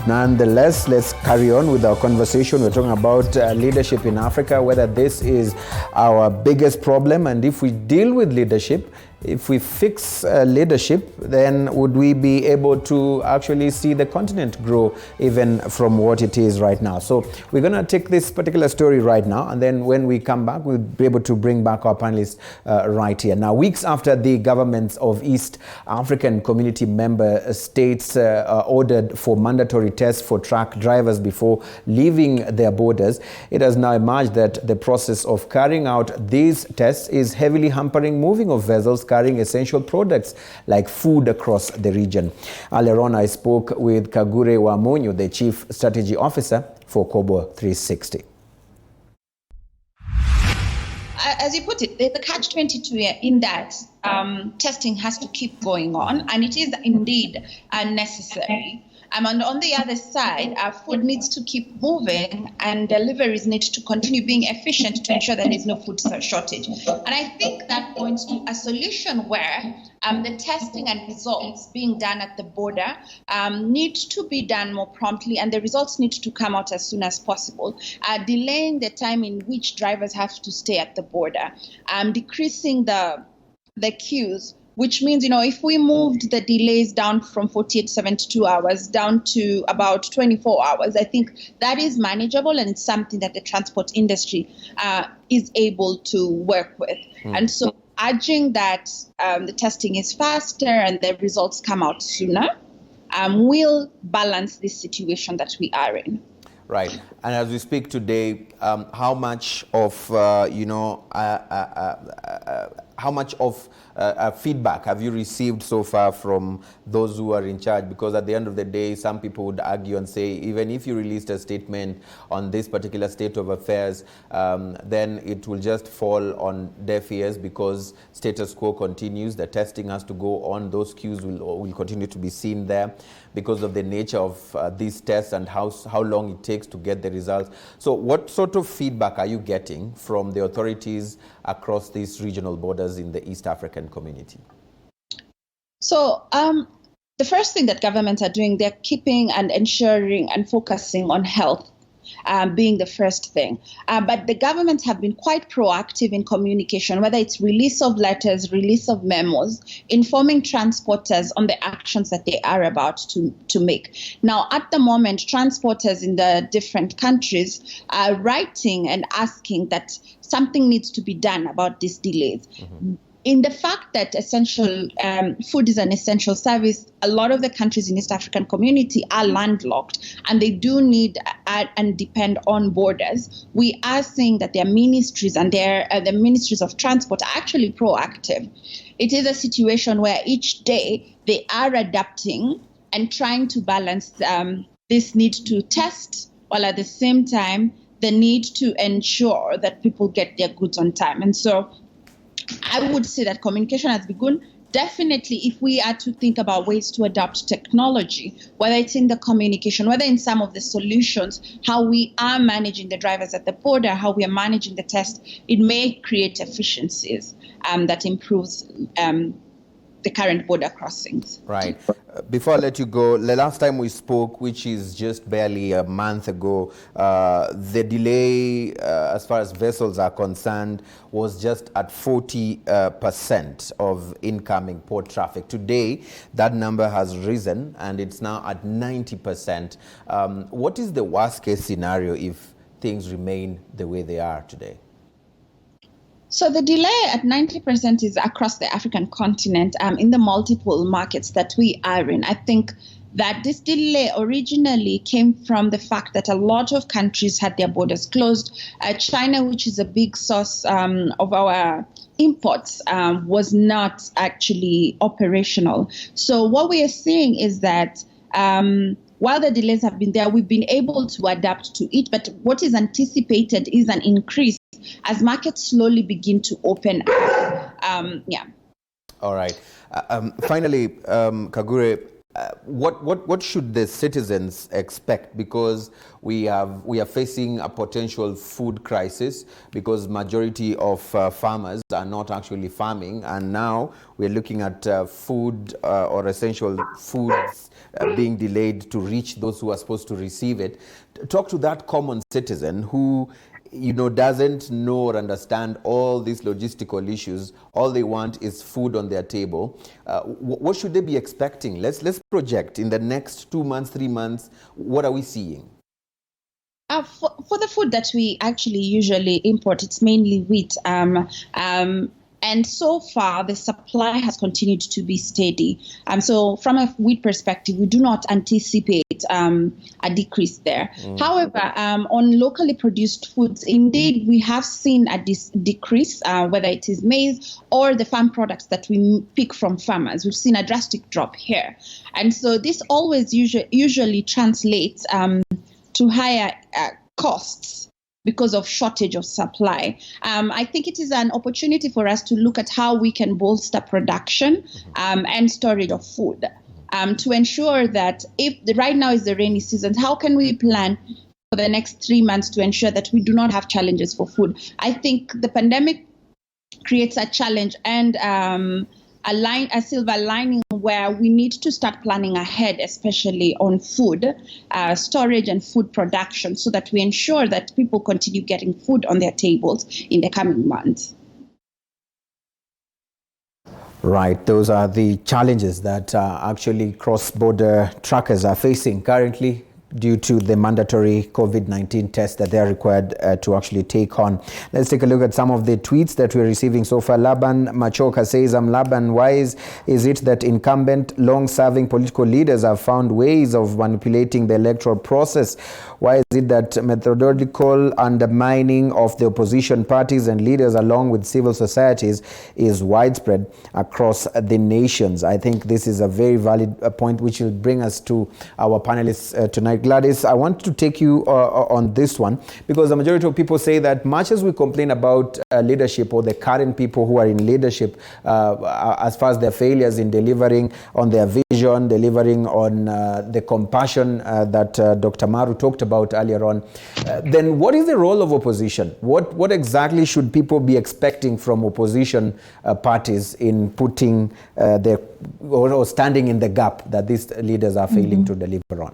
nonetheless, let's carry on with our conversation. We're talking about leadership in Africa, whether this is our biggest problem, and if we deal with leadership, if we fix leadership, then would we be able to actually see the continent grow even from what it is right now? So we're going to take this particular story right now, and then when we come back, we'll be able to bring back our panelists right here. Now, weeks after the governments of East African Community member states ordered for mandatory tests for truck drivers before leaving their borders, it has now emerged that the process of carrying out these tests is heavily hampering moving of vessels carrying essential products like food across the region. Earlier on, I spoke with Kagure Wamunyu, the Chief Strategy Officer for Kobo 360. As you put it, the catch-22 in that testing has to keep going on, and it is indeed necessary. And on the other side, food needs to keep moving, and deliveries need to continue being efficient to ensure there is no food shortage. And I think that points to a solution where the testing and results being done at the border need to be done more promptly, and the results need to come out as soon as possible, delaying the time in which drivers have to stay at the border, decreasing the queues, which means, if we moved the delays down from 48 to 72 hours down to about 24 hours, I think that is manageable, and it's something that the transport industry is able to work with. And so urging that the testing is faster and the results come out sooner will balance this situation that we are in. Right. And as we speak today, how much of, feedback have you received so far from those who are in charge? Because at the end of the day, some people would argue and say, even if you released a statement on this particular state of affairs, then it will just fall on deaf ears because status quo continues. The testing has to go on. Those queues will continue to be seen there because of the nature of these tests and how long it takes to get the results. So what sort of feedback are you getting from the authorities across these regional borders in the East African community? So the first thing that governments are doing, they're keeping and ensuring and focusing on health being the first thing. But the governments have been quite proactive in communication, whether it's release of letters, release of memos, informing transporters on the actions that they are about to make. Now, at the moment, transporters in the different countries are writing and asking that something needs to be done about these delays. In the fact that essential food is an essential service, a lot of the countries in East African community are landlocked, and they do need and depend on borders. We are seeing that their ministries and the ministries of transport are actually proactive. It is a situation where each day they are adapting and trying to balance this need to test, while at the same time the need to ensure that people get their goods on time. And so I would say that communication has begun. Definitely, if we are to think about ways to adopt technology, whether it's in the communication, whether in some of the solutions, how we are managing the drivers at the border, how we are managing the test, it may create efficiencies that improves the current border crossings. Right. Before I let you go, the last time we spoke, which is just barely a month ago, the delay as far as vessels are concerned was just at 40% of incoming port traffic. Today, that number has risen and it's now at 90%. What is the worst case scenario if things remain the way they are today? So the delay at 90% is across the African continent in the multiple markets that we are in. I think that this delay originally came from the fact that a lot of countries had their borders closed. China, which is a big source of our imports, was not actually operational. So what we are seeing is that while the delays have been there, we've been able to adapt to it. But what is anticipated is an increase as markets slowly begin to open up. All right. Finally, Kagure, What should the citizens expect? Because we are facing a potential food crisis because majority of farmers are not actually farming, and now we're looking at food or essential foods being delayed to reach those who are supposed to receive it. Talk to that common citizen who doesn't know or understand all these logistical issues. All they want is food on their table. What should they be expecting? Let's project in the next 2 months, 3 months. What are we seeing? For the food that we actually usually import, it's mainly wheat. And so far, the supply has continued to be steady. So from a wheat perspective, we do not anticipate a decrease there. However, on locally produced foods, indeed, we have seen a decrease, whether it is maize or the farm products that we pick from farmers. We've seen a drastic drop here. And so this always usually translates to higher costs because of shortage of supply. I think it is an opportunity for us to look at how we can bolster production and storage of food to ensure that if right now is the rainy season, how can we plan for the next 3 months to ensure that we do not have challenges for food? I think the pandemic creates a challenge and a silver lining where we need to start planning ahead, especially on food storage and food production, so that we ensure that people continue getting food on their tables in the coming months. Right, those are the challenges that actually cross-border truckers are facing currently due to the mandatory COVID-19 test that they are required to actually take on. Let's take a look at some of the tweets that we're receiving so far. Laban Machoka says, I'm Laban. Why is it that incumbent, long-serving political leaders have found ways of manipulating the electoral process? Why is it that methodological undermining of the opposition parties and leaders along with civil societies is widespread across the nations? I think this is a very valid point which will bring us to our panelists tonight. Gladys, I want to take you on this one because the majority of people say that much as we complain about leadership or the current people who are in leadership as far as their failures in delivering on their vision, delivering on the compassion that Dr. Maru talked about earlier on, then what is the role of opposition? What exactly should people be expecting from opposition parties in putting or standing in the gap that these leaders are failing to deliver on?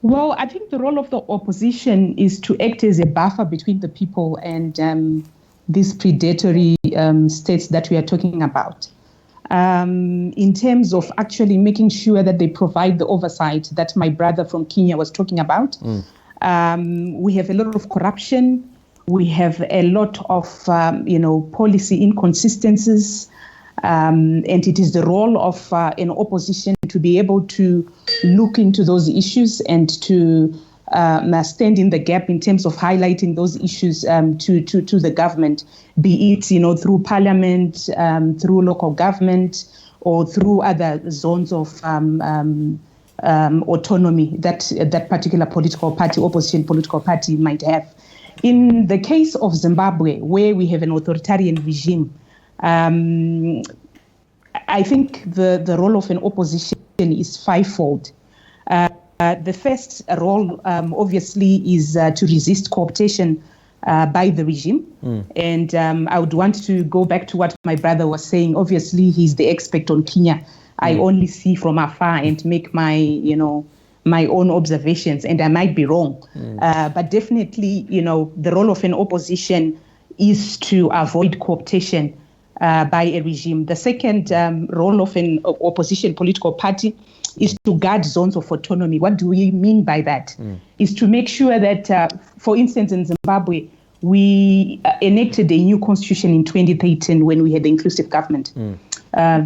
Well, I think the role of the opposition is to act as a buffer between the people and these predatory states that we are talking about. In terms of actually making sure that they provide the oversight that my brother from Kenya was talking about. We have a lot of corruption. We have a lot of, policy inconsistencies. And it is the role of an opposition to be able to look into those issues and to stand in the gap in terms of highlighting those issues to the government, be it through parliament, through local government, or through other zones of autonomy that particular political party, opposition political party might have. In the case of Zimbabwe, where we have an authoritarian regime, I think the role of an opposition is fivefold. The first role, obviously, is to resist cooptation by the regime. And I would want to go back to what my brother was saying. Obviously, he's the expert on Kenya. I only see from afar and make my own observations, and I might be wrong. But definitely, the role of an opposition is to avoid cooptation by a regime. The second role of an opposition political party is to guard zones of autonomy. What do we mean by that? Is to make sure that, for instance, in Zimbabwe, we enacted a new constitution in 2013 when we had the inclusive government.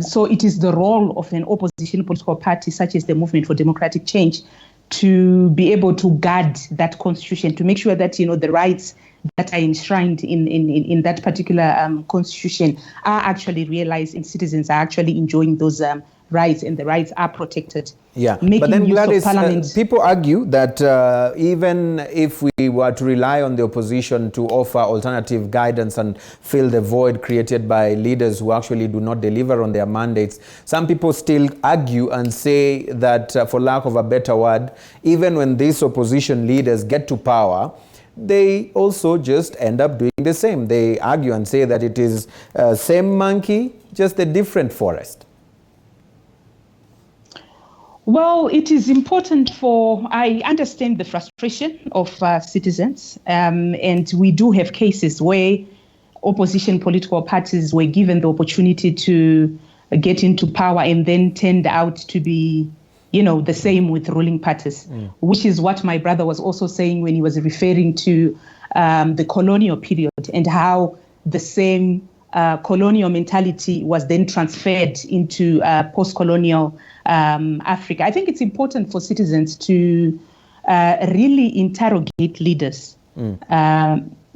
So it is the role of an opposition political party, such as the Movement for Democratic Change, to be able to guard that constitution, to make sure that the rights that are enshrined in that particular constitution are actually realized and citizens are actually enjoying those rights, and the rights are protected. Yeah, Making but then use of Gladys, Parliament. people argue that even if we were to rely on the opposition to offer alternative guidance and fill the void created by leaders who actually do not deliver on their mandates, some people still argue and say that, for lack of a better word, even when these opposition leaders get to power, they also just end up doing the same. They argue and say that it is same monkey, just a different forest. Well, it is important I understand the frustration of citizens, and we do have cases where opposition political parties were given the opportunity to get into power and then turned out to be, the same with ruling parties, which is what my brother was also saying when he was referring to the colonial period and how the same colonial mentality was then transferred into post-colonial Africa. I think it's important for citizens to really interrogate leaders,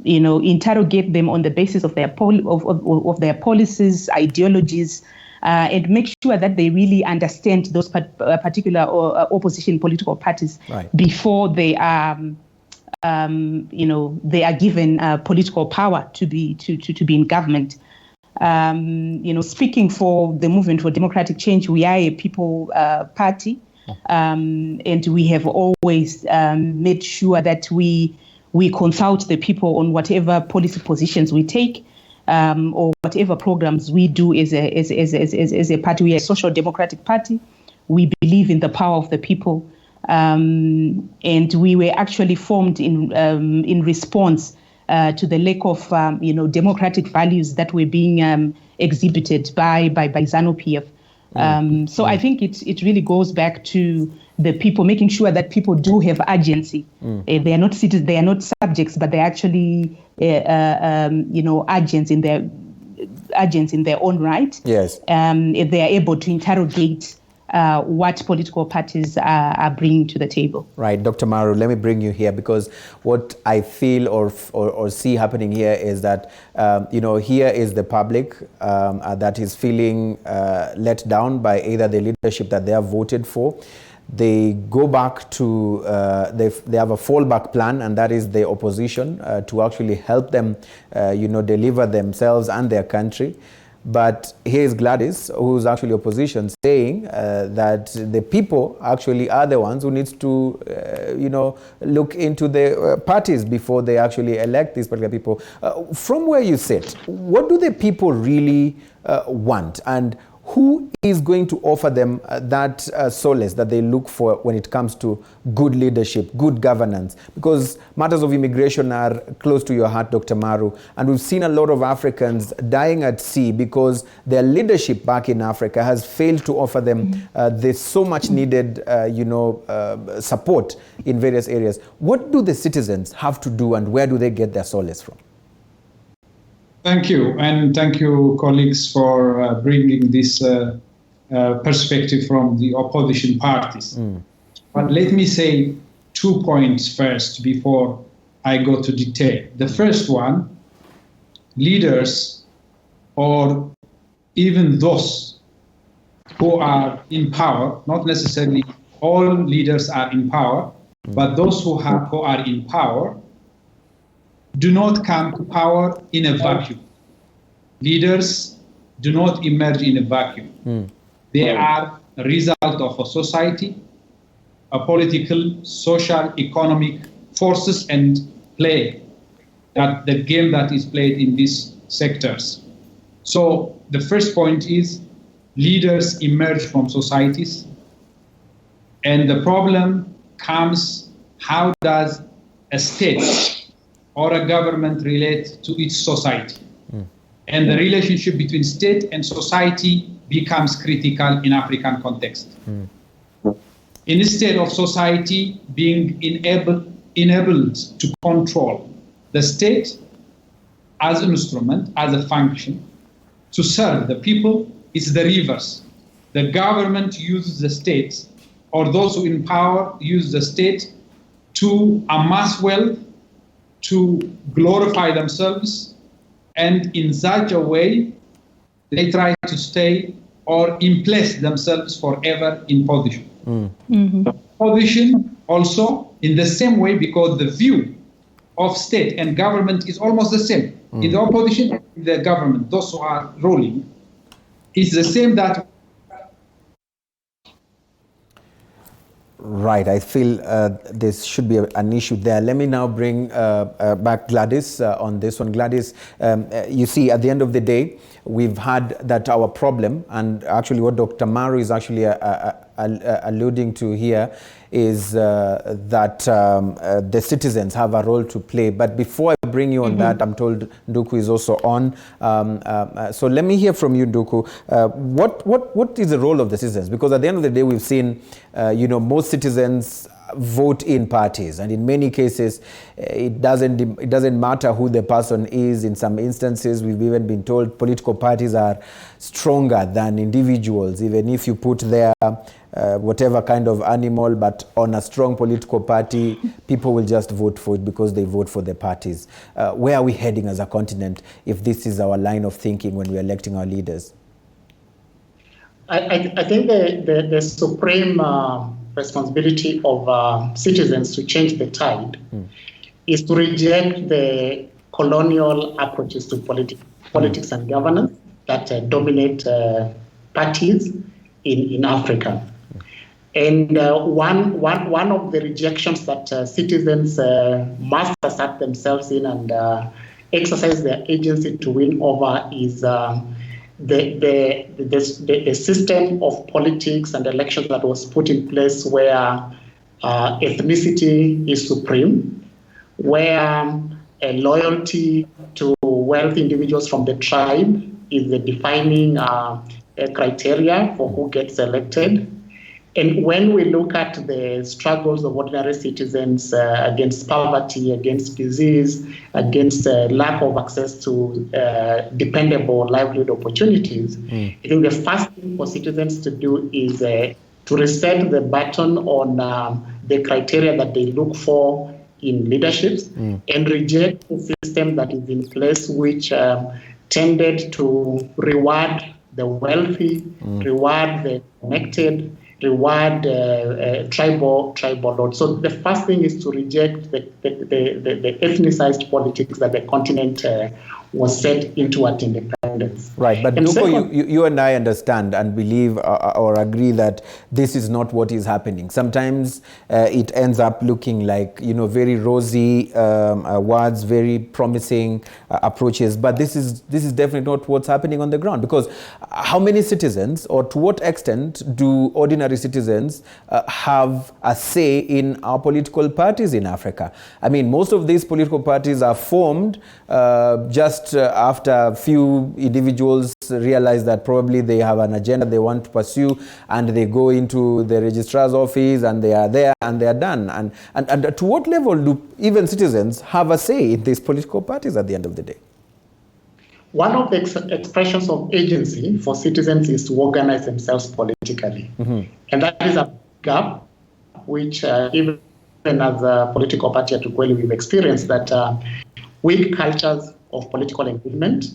interrogate them on the basis of their of their policies, ideologies, and make sure that they really understand those particular opposition political parties before they are, they are given political power to be in government. Speaking for the Movement for Democratic Change, we are a people party, and we have always made sure that we consult the people on whatever policy positions we take, or whatever programs we do as a party. We are a social democratic party. We believe in the power of the people, and we were actually formed in response to the lack of democratic values that were being exhibited by ZANU-PF. So I think it really goes back to the people, making sure that people do have agency. They are not citizens, they are not subjects, but they're actually agents in their own right. Yes. They are able to interrogate what political parties are bringing to the table. Right, Dr. Maru, let me bring you here, because what I feel or see happening here is that, here is the public that is feeling let down by either the leadership that they have voted for. They go back to, they have a fallback plan, and that is the opposition to actually help them, deliver themselves and their country. But here's Gladys, who's actually opposition, saying that the people actually are the ones who needs to, look into the parties before they actually elect these particular people. From where you sit, what do the people really want, and who is going to offer them that solace that they look for when it comes to good leadership, good governance? Because matters of immigration are close to your heart, Dr. Maru, and we've seen a lot of Africans dying at sea because their leadership back in Africa has failed to offer them this so much needed, support in various areas. What do the citizens have to do, and where do they get their solace from? Thank you, and thank you, colleagues, for bringing this perspective from the opposition parties. But let me say 2 points first before I go to detail. The first one, leaders, or even those who are in power, not necessarily all leaders are in power, but those who are in power do not come to power in a vacuum. Leaders do not emerge in a vacuum. They are a result of a society, a political, social, economic forces and play, that the game that is played in these sectors. So the first point is leaders emerge from societies, and the problem comes, how does a state or a government relate to its society? And the relationship between state and society becomes critical in African context. Instead of society being enabled to control the state as an instrument, as a function, to serve the people, it's the reverse. The government uses the state, or those who in power use the state to amass wealth, to glorify themselves, and in such a way they try to stay or impress themselves forever in position. Position also in the same way, because the view of state and government is almost the same. In the opposition, in the government, those who are ruling, it's the same that. Right, I feel there should be an issue there. Let me now bring back Gladys on this one. Gladys, you see, at the end of the day, we've had that our problem, and actually what Dr. Maru is actually alluding to here is that the citizens have a role to play. But before I bring you on that, I'm told Nduku is also on. So let me hear from you, Nduku. What is the role of the citizens? Because at the end of the day, we've seen, most citizens vote in parties, and in many cases it doesn't matter who the person is. In some instances, we've even been told political parties are stronger than individuals, even if you put there whatever kind of animal, but on a strong political party, people will just vote for it because they vote for the parties. Where are we heading as a continent if this is our line of thinking when we're electing our leaders? I think the supreme responsibility of citizens to change the tide is to reject the colonial approaches to politics and governance that dominate parties in Africa. And one of the rejections that citizens must assert themselves in and exercise their agency to win over is the system of politics and elections that was put in place where ethnicity is supreme, where loyalty to wealthy individuals from the tribe is the defining criteria for who gets elected. And when we look at the struggles of ordinary citizens against poverty, against disease, against lack of access to dependable livelihood opportunities, I think the first thing for citizens to do is to reset the button on the criteria that they look for in leaderships and reject the system that is in place, which tended to reward the wealthy, reward the connected, reward tribal lords. So the first thing is to reject the ethnicized politics that the continent was set into at independence. Right, but Nduku, you and I understand and believe or agree that this is not what is happening. Sometimes it ends up looking like, very rosy words, very promising approaches, but this is definitely not what's happening on the ground. Because how many citizens, or to what extent do ordinary citizens have a say in our political parties in Africa? I mean, most of these political parties are formed just after a few individuals realize that probably they have an agenda they want to pursue, and they go into the registrar's office and they are there and they are done. And to what level do even citizens have a say in these political parties at the end of the day? One of the expressions of agency for citizens is to organize themselves politically. And that is a gap which even as a political party at Ukweli, we've experienced that weak cultures of political engagement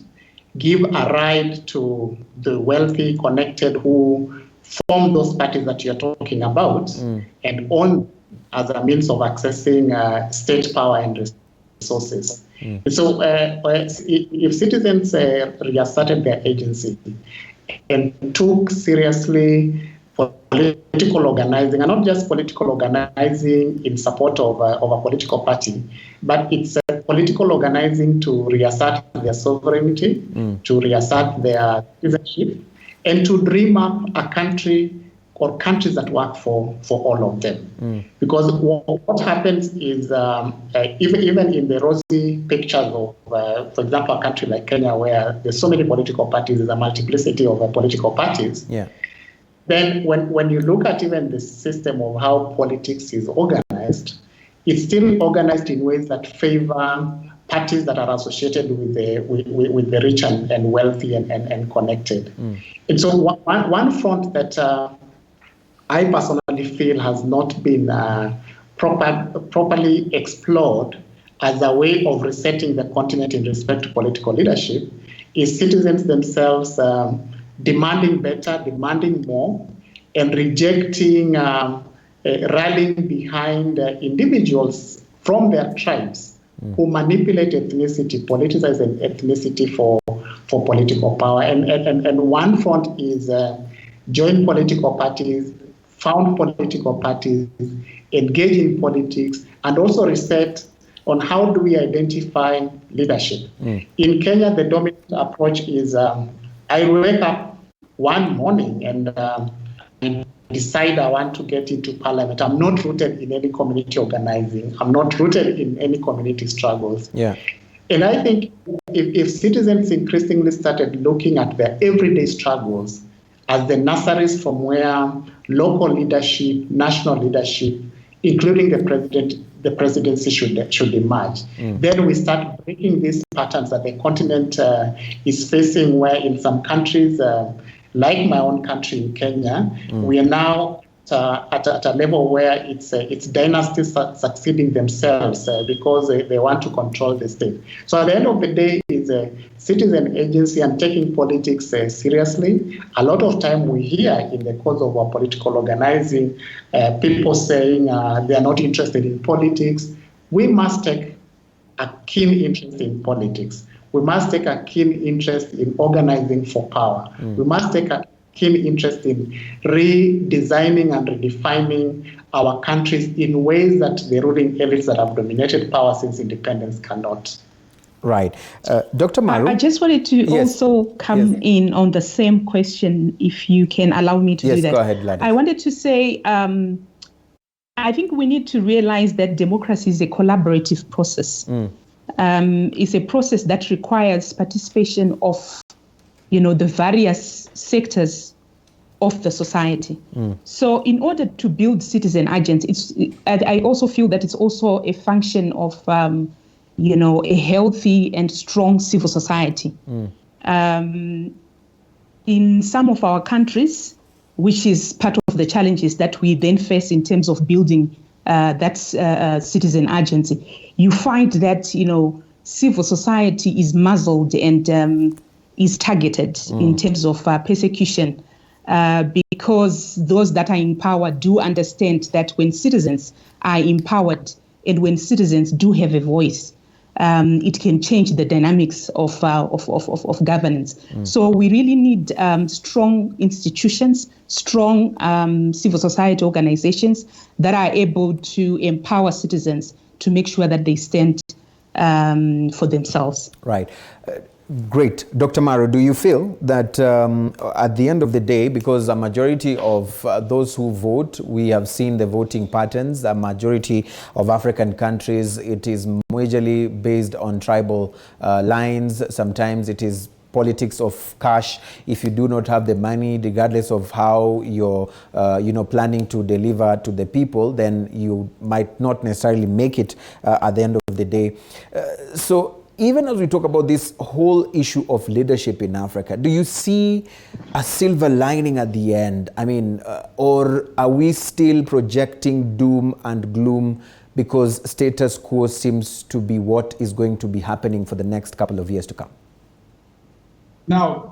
give a ride to the wealthy, connected, who form those parties that you're talking about and own as a means of accessing state power and resources. So if citizens reasserted their agency and took seriously political organizing, and not just political organizing in support of a political party, but it's political organizing to reassert their sovereignty, to reassert their citizenship, and to dream up a country or countries that work for all of them. Because what happens is, even in the rosy pictures of, for example, a country like Kenya, where there's so many political parties, there's a multiplicity of political parties, then when you look at even the system of how politics is organized, it's still organized in ways that favor parties that are associated with the rich and wealthy and connected. And so one front that I personally feel has not been properly explored as a way of resetting the continent in respect to political leadership is citizens themselves demanding better, demanding more, and rejecting, rallying behind individuals from their tribes who manipulate ethnicity, politicize ethnicity for political power. And one front is join political parties, found political parties, engage in politics, and also reset on how do we identify leadership. In Kenya, the dominant approach is I wake up one morning and I decide I want to get into parliament. I'm not rooted in any community organizing. I'm not rooted in any community struggles. Yeah. And I think if citizens increasingly started looking at their everyday struggles as the nurseries from where local leadership, national leadership, including the presidency should emerge. Then we start breaking these patterns that the continent is facing, where in some countries, like my own country in Kenya, we are now at a level where it's dynasties succeeding themselves because they want to control the state. So at the end of the day, it's a citizen agency and taking politics seriously. A lot of time we hear in the course of our political organizing, people saying they are not interested in politics. We must take a keen interest in politics. We must take a keen interest in organizing for power. We must take a keen interest in redesigning and redefining our countries in ways that the ruling elites that have dominated power since independence cannot. Right. Dr. Maru? I just wanted to also come in on the same question, if you can allow me to do that. Yes, go ahead, Gladys. I wanted to say, I think we need to realize that democracy is a collaborative process. It's a process that requires participation of, the various sectors of the society. So in order to build citizen agents, I also feel that it's also a function of, a healthy and strong civil society. In some of our countries, which is part of the challenges that we then face in terms of building that citizen agency, you find that, civil society is muzzled and is targeted in terms of persecution because those that are in power do understand that when citizens are empowered and when citizens do have a voice, it can change the dynamics of governance. So we really need strong institutions, strong civil society organizations that are able to empower citizens to make sure that they stand for themselves. Right. Great. Dr. Maru, do you feel that at the end of the day, because a majority of those who vote, we have seen the voting patterns, a majority of African countries, it is majorly based on tribal lines. Sometimes it is politics of cash. If you do not have the money, regardless of how you're planning to deliver to the people, then you might not necessarily make it at the end of the day. So even as we talk about this whole issue of leadership in Africa, do you see a silver lining at the end? I mean, or are we still projecting doom and gloom because status quo seems to be what is going to be happening for the next couple of years to come? Now,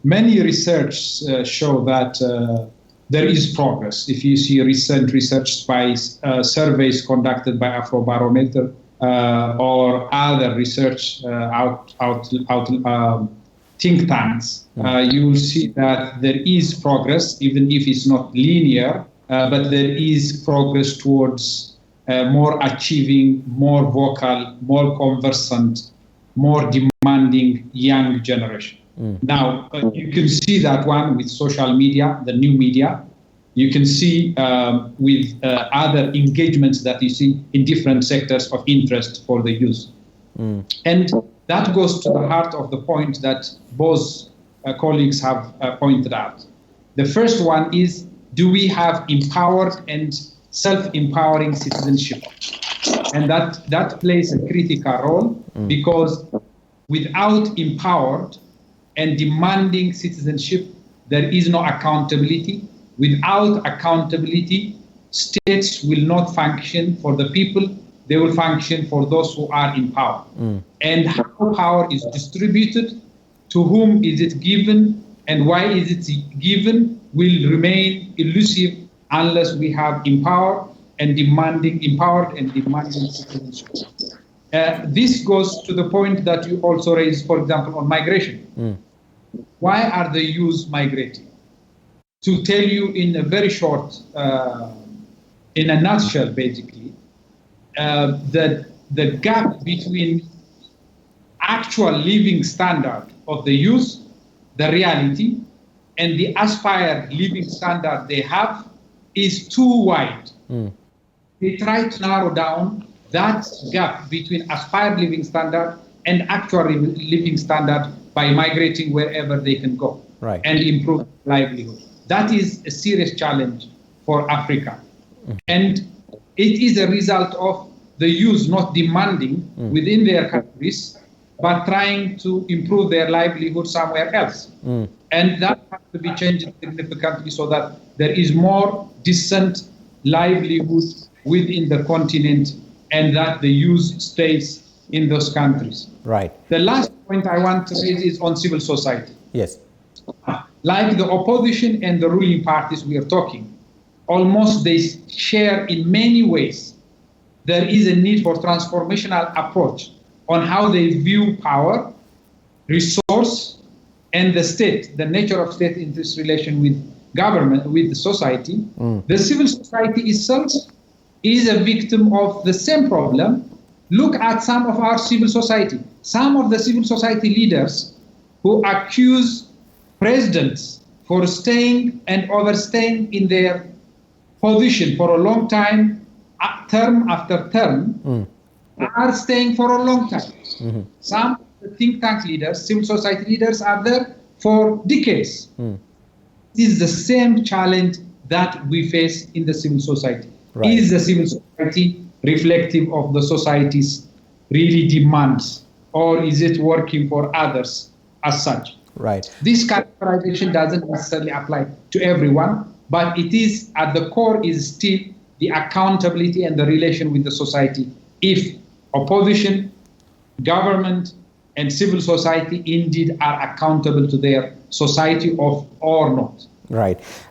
many research show that there is progress. If you see recent research by surveys conducted by Afrobarometer, or other research think tanks, you will see that there is progress, even if it's not linear, but there is progress towards more achieving, more vocal, more conversant, more demanding young generation. Now, you can see that one with social media, the new media. You can see with other engagements that you see in different sectors of interest for the youth. And that goes to the heart of the point that both colleagues have pointed out. The first one is, do we have empowered and self-empowering citizenship? And that plays a critical role because without empowered and demanding citizenship, there is no accountability. Without accountability, states will not function for the people they will function for those who are in power. And how power is distributed, to whom is it given, and why is it given, will remain elusive unless we have empowered and demanding citizens. This goes to the point that you also raised, for example, on migration. Why are the youth migrating? To tell you in a very short, in a nutshell, basically, that the gap between actual living standard of the youth, the reality, and the aspired living standard they have is too wide. They try to narrow down that gap between aspired living standard and actual living standard by migrating wherever they can go and improve livelihood. That is a serious challenge for Africa. And it is a result of the youth not demanding within their countries, but trying to improve their livelihood somewhere else. And that has to be changed significantly so that there is more decent livelihood within the continent and that the youth stays in those countries. The last point I want to raise is on civil society. Yes. Like the opposition and the ruling parties we are talking, almost they share in many ways. There is a need for transformational approach on how they view power, resource, and the state, the nature of state in this relation with government, with the society. The civil society itself is a victim of the same problem. Look at some of our civil society. Some of the civil society leaders who accuse presidents for staying and overstaying in their position for a long time, term after term, are staying for a long time. Some of the think tank leaders, civil society leaders, are there for decades. This is the same challenge that we face in the civil society. Is the civil society reflective of the society's really demands, or is it working for others as such? This characterization doesn't necessarily apply to everyone, but it is at the core is still the accountability and the relation with the society. If opposition, government, and civil society indeed are accountable to their society or not.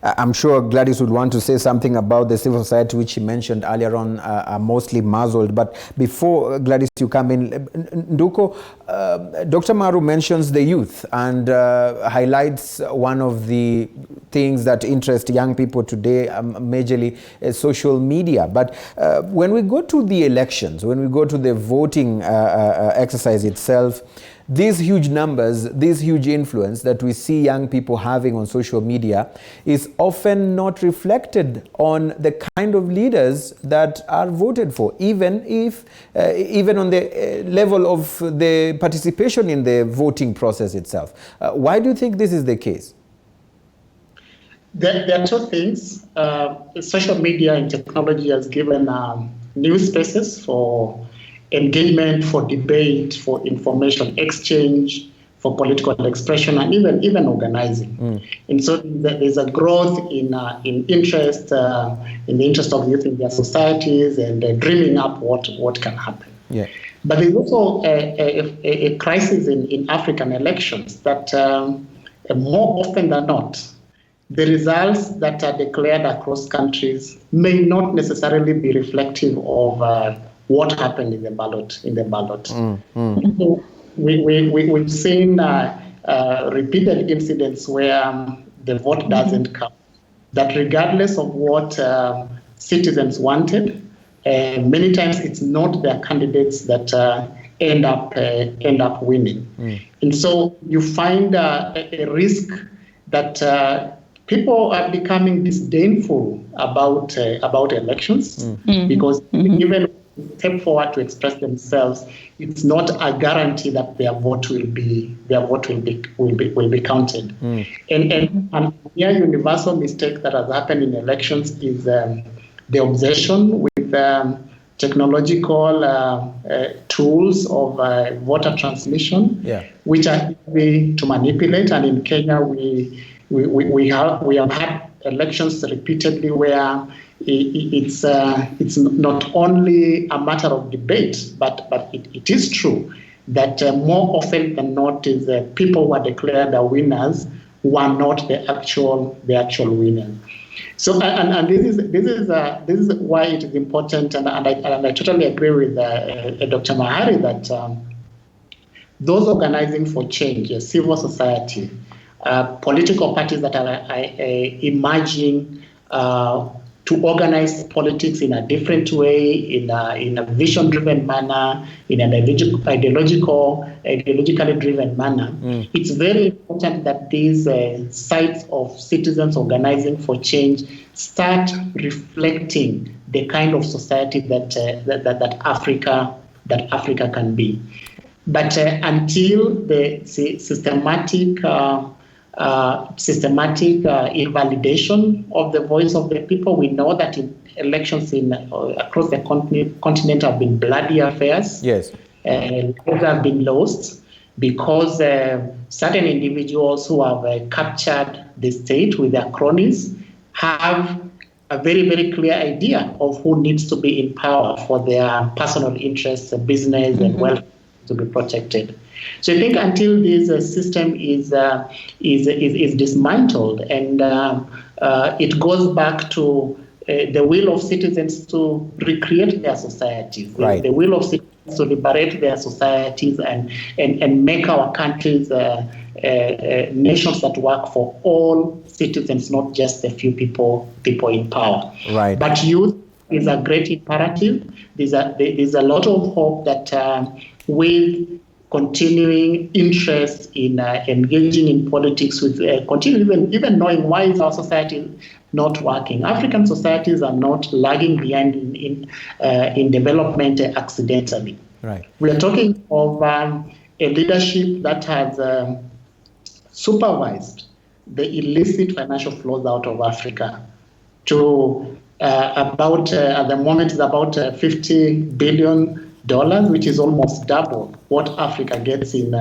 I'm sure Gladys would want to say something about the civil society, which she mentioned earlier on, are mostly muzzled. But before, Gladys, you come in, Nduko, Dr. Maru mentions the youth and highlights one of the things that interest young people today, majorly social media. But when we go to the elections, when we go to the voting exercise itself, these huge numbers, this huge influence that we see young people having on social media is often not reflected on the kind of leaders that are voted for, even on the level of the participation in the voting process itself. Why do you think this is the case? There are two things. Social media and technology has given new spaces for engagement, for debate, for information exchange, for political expression, and even organizing. And so there's a growth in interest, in the interest of youth in their societies, and dreaming up what can happen. But there's also a crisis in African elections that more often than not, the results that are declared across countries may not necessarily be reflective of what happened in the ballot. We've seen repeated incidents where the vote doesn't count. That regardless of what citizens wanted, many times it's not their candidates that end up winning. And so you find a risk that people are becoming disdainful about elections because even step forward to express themselves, it's not a guarantee that their vote will be counted. And a universal mistake that has happened in elections is the obsession with technological tools of voter transmission, which are easy to manipulate. And in Kenya, we have had elections repeatedly where it's not only a matter of debate, but it is true that more often than not is people who are declared the winners who are not the actual winners. So and this is why it is important, and I totally agree with Dr. Mahari that those organizing for change, civil society, political parties that are emerging to organize politics in a different way, in a vision-driven manner, in an ideologically driven manner. It's very important that these sites of citizens organizing for change start reflecting the kind of society that Africa can be. But until the systematic invalidation of the voice of the people, we know that elections across the continent have been bloody affairs. Yes, lives have been lost because certain individuals who have captured the state with their cronies have a very, very clear idea of who needs to be in power for their personal interests, business, and wealth to be protected. So I think until this system is dismantled and it goes back to the will of citizens to recreate their societies, the will of citizens to liberate their societies and make our countries nations that work for all citizens, not just a few people in power. Right. But youth is a great imperative. There's a lot of hope that with continuing interest in engaging in politics, with even knowing why is our society not working. African societies are not lagging behind in development accidentally. Right. We are talking of a leadership that has supervised the illicit financial flows out of Africa to about at the moment is about $50 billion, which is almost double what Africa gets in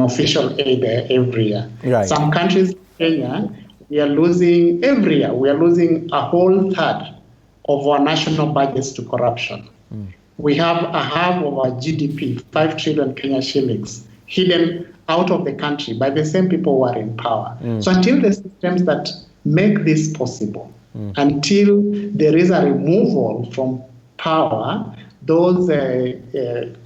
official aid every year. Right. Some countries, Kenya, we are losing every year. We are losing a whole third of our national budgets to corruption. We have a half of our GDP, 5 trillion Kenya shillings, hidden out of the country by the same people who are in power. So until the systems that make this possible, until there is a removal from power, those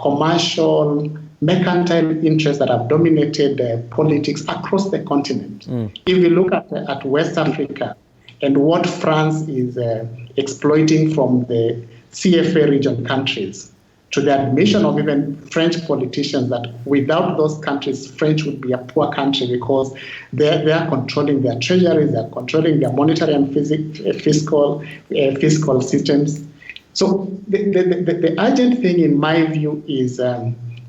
commercial, mercantile interests that have dominated politics across the continent. If you look at West Africa and what France is exploiting from the CFA region countries, to the admission of even French politicians that without those countries, French would be a poor country because they are controlling their treasuries, they are controlling their monetary and fiscal systems. So the urgent thing, in my view, is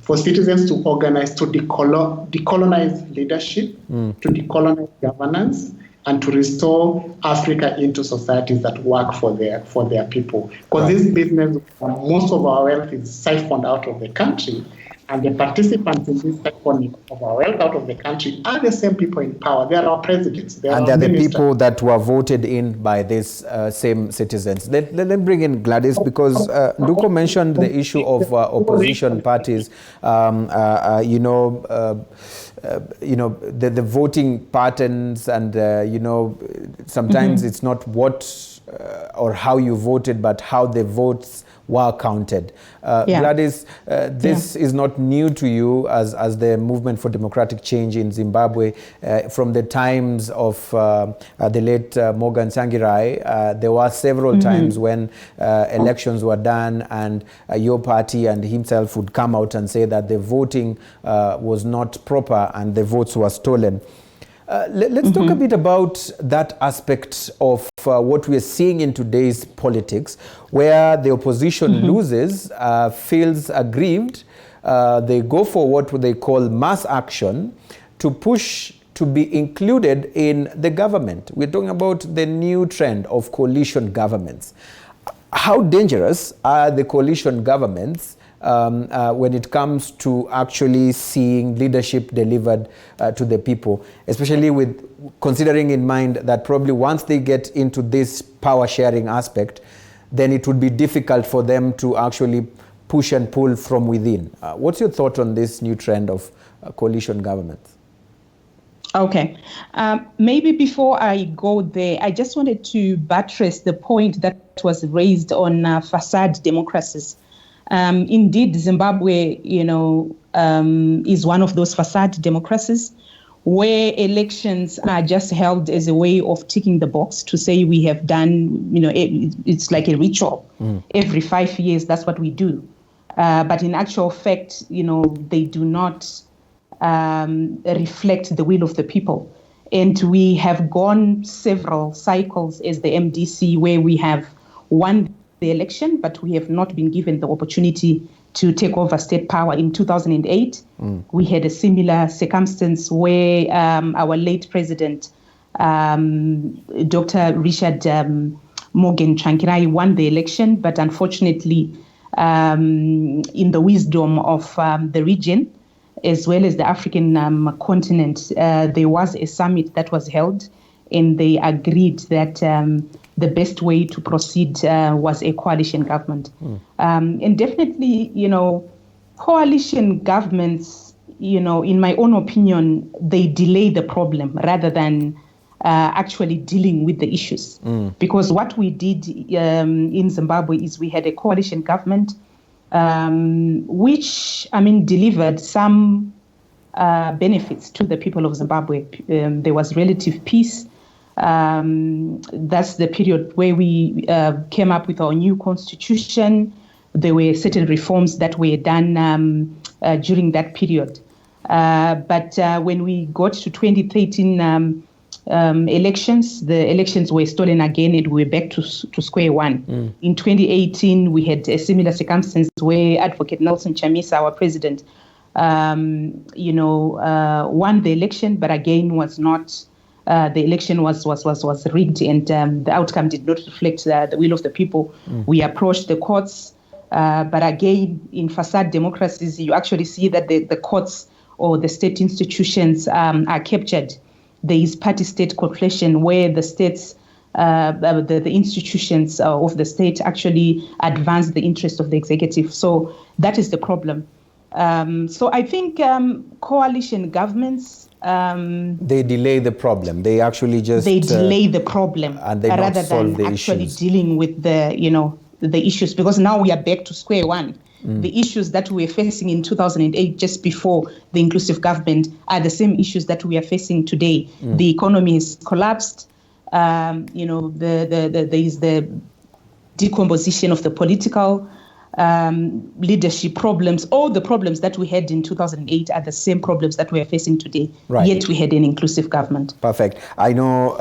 for citizens to organize, to decolonize leadership, to decolonize governance, and to restore Africa into societies that work for their people. Because this business, most of our wealth is siphoned out of the country, and the participants in this siphoning of our wealth out of the country are the same people in power. They are our presidents. And they're the people that were voted in by these same citizens. Let me bring in Gladys, because Nduko mentioned the issue of opposition parties. The voting patterns, and sometimes it's not what or how you voted, but how the votes were counted. Gladys, this is not new to you as the movement for democratic change in Zimbabwe. From the times of the late Morgan Tsvangirai, there were several times when elections were done and your party and himself would come out and say that the voting was not proper and the votes were stolen. Let's talk a bit about that aspect of what we are seeing in today's politics, where the opposition loses, feels aggrieved. They go for what they call mass action to push to be included in the government. We're talking about the new trend of coalition governments. How dangerous are the coalition governments when it comes to actually seeing leadership delivered to the people, especially with considering in mind that probably once they get into this power sharing aspect, then it would be difficult for them to actually push and pull from within. What's your thought on this new trend of coalition governments? Okay. Maybe before I go there, I just wanted to buttress the point that was raised on facade democracies. Indeed, Zimbabwe, is one of those facade democracies where elections are just held as a way of ticking the box to say we have done, it's like a ritual. Every 5 years, that's what we do. But in actual fact, they do not reflect the will of the people. And we have gone several cycles as the MDC where we have won the election, but we have not been given the opportunity to take over state power. In 2008, we had a similar circumstance where our late president, Dr. Richard Morgan Tsvangirai, won the election, but unfortunately, in the wisdom of the region, as well as the African continent, there was a summit that was held, and they agreed that the best way to proceed was a coalition government. And definitely, coalition governments, in my own opinion, they delay the problem rather than actually dealing with the issues. Because what we did in Zimbabwe is we had a coalition government which, delivered some benefits to the people of Zimbabwe. There was relative peace. That's the period where we came up with our new constitution. There were certain reforms that were done during that period. But when we got to 2013 elections, the elections were stolen again and we were back to square one. In 2018, we had a similar circumstance where Advocate Nelson Chamisa, our president, won the election, but again was not. The election was rigged, and the outcome did not reflect the will of the people. We approached the courts, but again, in facade democracies, you actually see that the courts or the state institutions are captured. There is party-state conflation where the states, the institutions of the state actually advance the interest of the executive. So that is the problem. So I think coalition governments, they delay the problem. They actually just delay the problem and they rather not solve than the actually issues. dealing with the issues, because now we are back to square one. The issues that we were facing in 2008, just before the inclusive government, are the same issues that we are facing today. The economy has collapsed. There is the decomposition of the political leadership problems. All the problems that we had in 2008 are the same problems that we are facing today. Right. Yet we had an inclusive government. Perfect. I know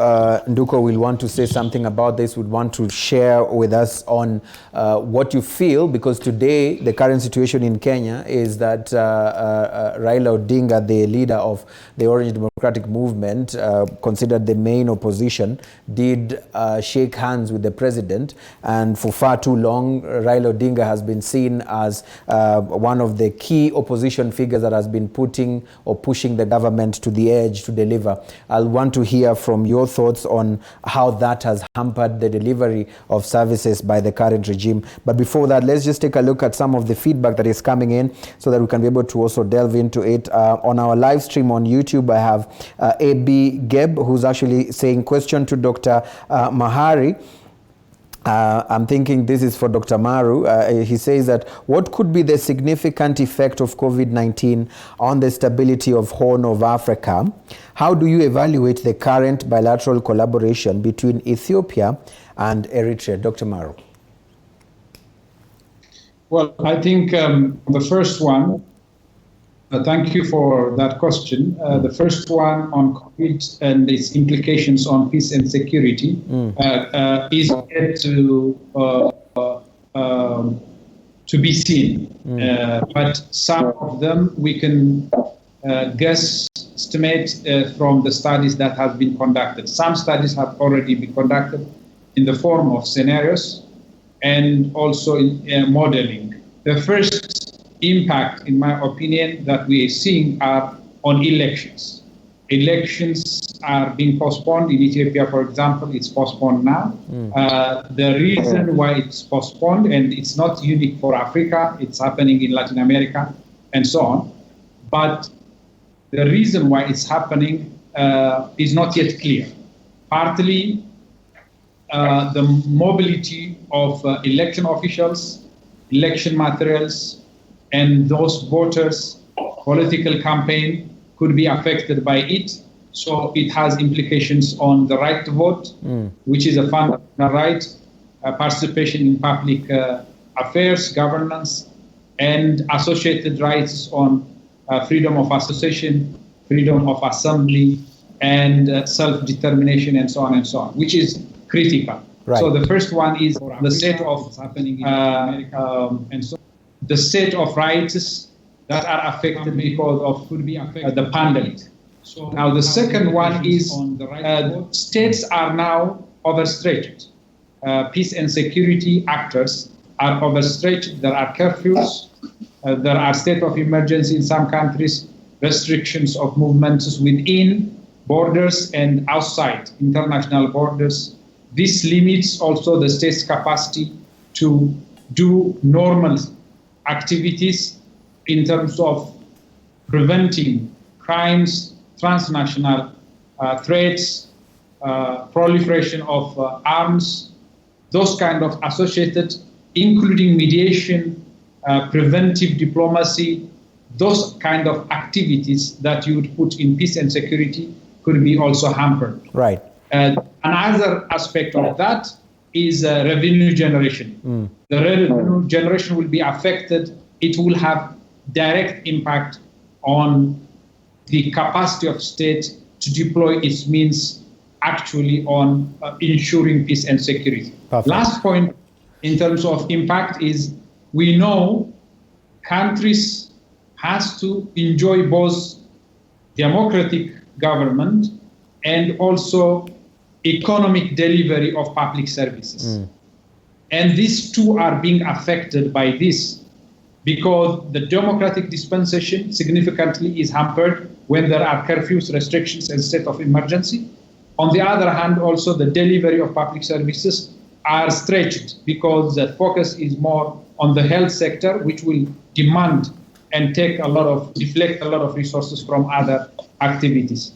Nduko will want to say something about this, would want to share with us on what you feel, because today the current situation in Kenya is that Raila Odinga, the leader of the Orange Democratic Movement, considered the main opposition, did shake hands with the president, and for far too long Raila Odinga has been seen as one of the key opposition figures that has been putting or pushing the government to the edge to deliver. I'll want to hear from your thoughts on how that has hampered the delivery of services by the current regime. But before that, let's just take a look at some of the feedback that is coming in so that we can be able to also delve into it. On our live stream on YouTube, I have AB Geb, who's actually saying, question to Dr. Mahari. I'm thinking this is for Dr. Maru. He says that what could be the significant effect of COVID-19 on the stability of Horn of Africa? How do you evaluate the current bilateral collaboration between Ethiopia and Eritrea? Dr. Maru. Well, I think the first one, thank you for that question. The first one on COVID and its implications on peace and security is yet to be seen. But some of them we can estimate from the studies that have been conducted. Some studies have already been conducted in the form of scenarios and also in modeling. The first impact, in my opinion, that we are seeing are on elections. Elections are being postponed. In Ethiopia, for example, it's postponed now. The reason why it's postponed, and it's not unique for Africa, it's happening in Latin America and so on, but the reason why it's happening is not yet clear. Partly, the mobility of election officials, election materials, and those voters' political campaign could be affected by it. So it has implications on the right to vote, which is a fundamental right, participation in public affairs, governance, and associated rights on freedom of association, freedom of assembly, and self-determination, and so on, which is critical. Right. So the first one is the set of the set of rights that are affected because of the pandemic. So now the second one is states are now overstretched. Peace and security actors are overstretched. There are curfews. There are state of emergency in some countries, restrictions of movements within borders and outside international borders. This limits also the state's capacity to do normal activities in terms of preventing crimes, transnational threats, proliferation of arms, those kind of associated, including mediation, preventive diplomacy, those kind of activities that you would put in peace and security could be also hampered. Right. Another aspect of that is revenue generation. The revenue generation will be affected. It will have direct impact on the capacity of state to deploy its means actually on ensuring peace and security. Perfect. Last point in terms of impact is we know countries has to enjoy both democratic government and also economic delivery of public services. And these two are being affected by this because the democratic dispensation significantly is hampered when there are curfews, restrictions, and state of emergency. On the other hand, also the delivery of public services are stretched because the focus is more on the health sector, which will demand and deflect a lot of resources from other activities.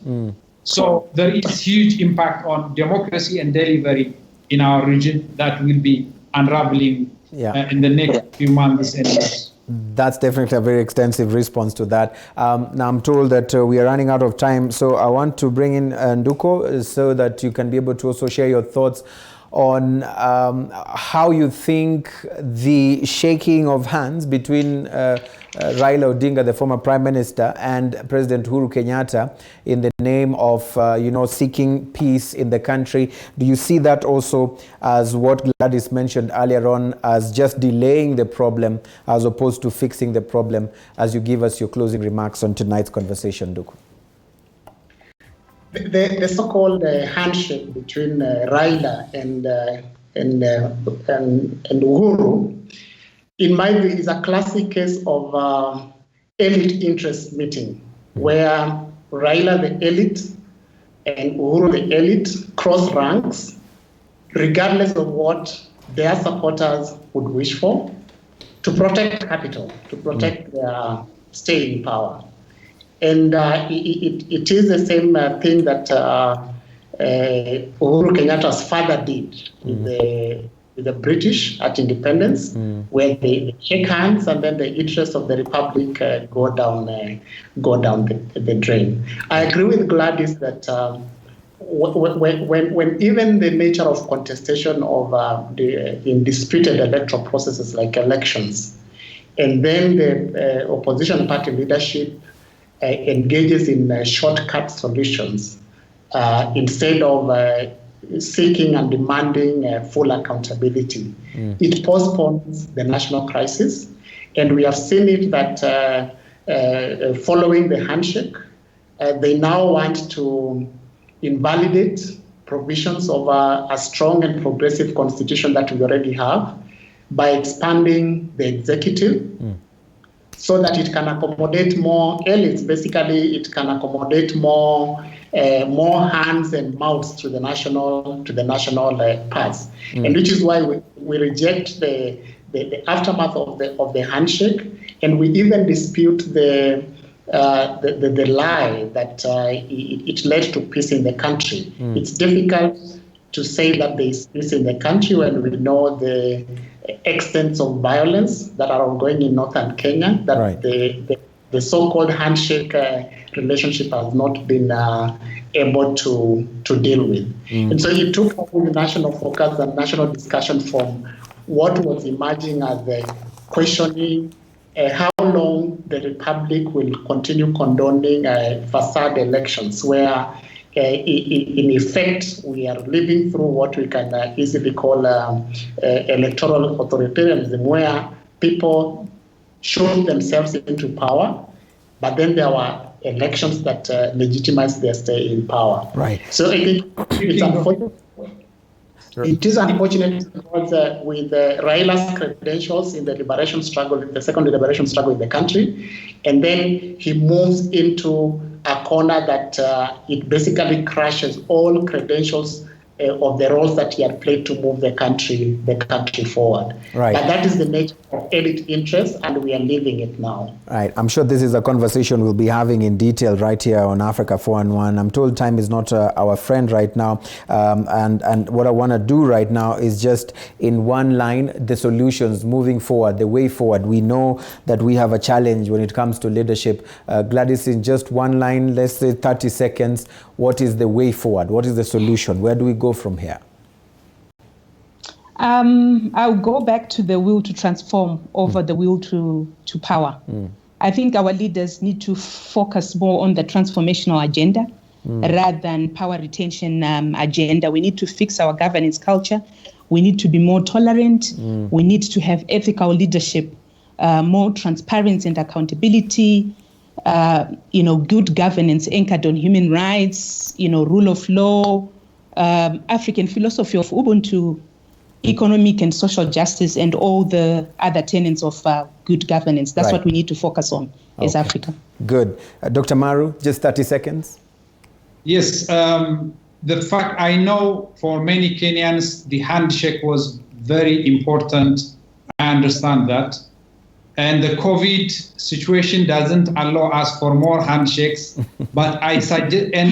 So there is huge impact on democracy and delivery in our region that will be unraveling in the next few months and years. That's definitely a very extensive response to that. Now I'm told that we are running out of time, so I want to bring in Nduko so that you can be able to also share your thoughts on how you think the shaking of hands between Raila Odinga, the former Prime Minister, and President Uhuru Kenyatta in the name of, seeking peace in the country. Do you see that also as what Gladys mentioned earlier on, as just delaying the problem as opposed to fixing the problem, as you give us your closing remarks on tonight's conversation, Nduko? The so-called handshake between Raila and Uhuru, in my view, is a classic case of elite interest meeting, where Raila, the elite, and Uhuru, the elite, cross ranks, regardless of what their supporters would wish for, to protect capital, to protect their stay in power. And it is the same thing that Uhuru Kenyatta's father did with the British at independence, where they shake hands and then the interests of the republic go down the drain. I agree with Gladys that when even the nature of contestation of in disputed electoral processes like elections, and then the opposition party leadership engages in shortcut solutions instead of seeking and demanding full accountability. It postpones the national crisis, and we have seen it that following the handshake, they now want to invalidate provisions of a strong and progressive constitution that we already have by expanding the executive so that it can accommodate more elites. Basically, it can accommodate more hands and mouths to the national parts, and which is why we reject the aftermath of the handshake, and we even dispute the lie that it led to peace in the country. It's difficult to say that there is peace in the country when we know the extents of violence that are ongoing in northern Kenya, that the so-called handshake relationship has not been able to deal with. And so it took the national focus and national discussion from what was emerging as the questioning how long the Republic will continue condoning facade elections, where in effect we are living through what we can easily call electoral authoritarianism, where people showed themselves into power, but then there were elections that legitimized their stay in power. Right. So I think it's unfortunate. It is unfortunate because with Raila's credentials in the liberation struggle, the second liberation struggle in the country, and then he moves into a corner that it basically crashes all credentials of the roles that he had played to move the country forward. Right. But that is the nature of elite interest, and we are living it now. Right. I'm sure this is a conversation we'll be having in detail right here on Africa 411. I'm told time is not our friend right now. And what I want to do right now is just in one line, the solutions moving forward, the way forward. We know that we have a challenge when it comes to leadership. Gladys, in just one line, let's say 30 seconds, what is the way forward? What is the solution? Where do we go from here? I'll go back to the will to transform over the will to power. I think our leaders need to focus more on the transformational agenda rather than power retention agenda. We need to fix our governance culture. We need to be more tolerant. We need to have ethical leadership, more transparency and accountability, good governance anchored on human rights, rule of law, African philosophy of Ubuntu, economic and social justice, and all the other tenets of good governance. That's what we need to focus on as Africa. Good. Dr. Maru, just 30 seconds. Yes. The fact, I know for many Kenyans, the handshake was very important. I understand that. And the COVID situation doesn't allow us for more handshakes. But I suggest, and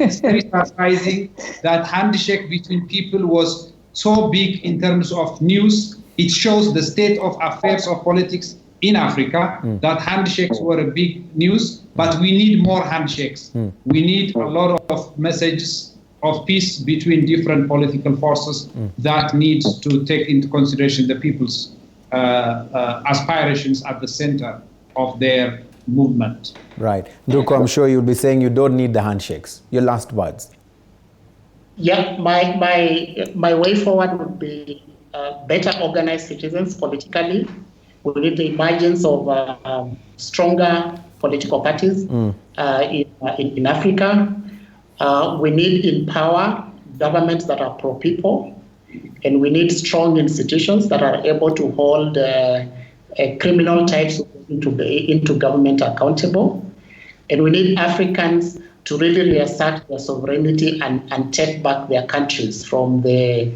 it's very surprising that handshake between people was so big in terms of news. It shows the state of affairs of politics in Africa, that handshakes were a big news, but we need more handshakes. We need a lot of messages of peace between different political forces that needs to take into consideration the people's aspirations at the center of their movement. Right. Duko, I'm sure you'll be saying you don't need the handshakes. Your last words. Yeah, my way forward would be better organized citizens politically. We need the emergence of stronger political parties in Africa. We need in power governments that are pro-people. And we need strong institutions that are able to hold criminal types into government accountable. And we need Africans to really reassert their sovereignty and take back their countries from the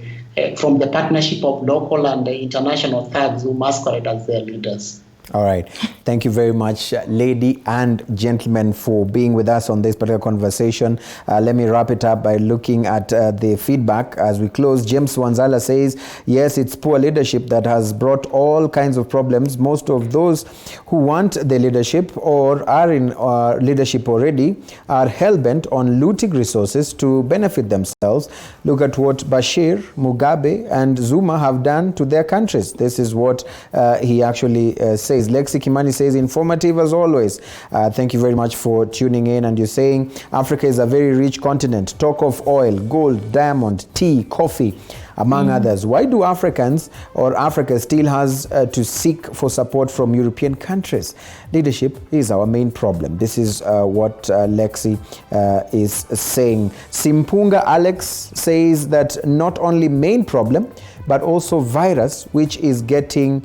partnership of local and international thugs who masquerade as their leaders. All right. Thank you very much, lady and gentlemen, for being with us on this particular conversation. Let me wrap it up by looking at the feedback as we close. James Wanzala says, yes, it's poor leadership that has brought all kinds of problems. Most of those who want the leadership or are in leadership already are hell-bent on looting resources to benefit themselves. Look at what Bashir, Mugabe, and Zuma have done to their countries. This is what he actually says. Lexi Kimani says, informative as always. Thank you very much for tuning in. And you're saying Africa is a very rich continent. Talk of oil, gold, diamond, tea, coffee, among others. Why do Africans or Africa still has to seek for support from European countries? Leadership is our main problem. This is what Lexi is saying. Simpunga Alex says that not only main problem, but also virus, which is getting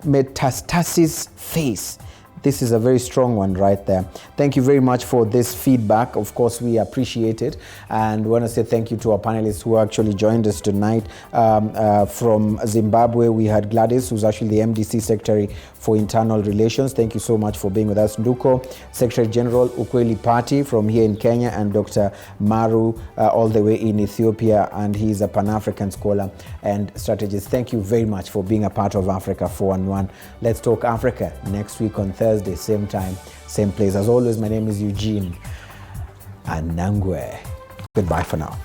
metastasis phase. This is a very strong one right there. Thank you very much for this feedback. Of course, we appreciate it. And we want to say thank you to our panelists who actually joined us tonight. From Zimbabwe, we had Gladys, who's actually the MDC Secretary for Internal Relations. Thank you so much for being with us. Nduko, Secretary General Ukweli Party from here in Kenya, and Dr. Maru, all the way in Ethiopia, and he's a Pan-African scholar and strategist. Thank you very much for being a part of Africa 411. Let's talk Africa next week on Thursday, same time, same place. As always, my name is Eugene Anangwe. Goodbye for now.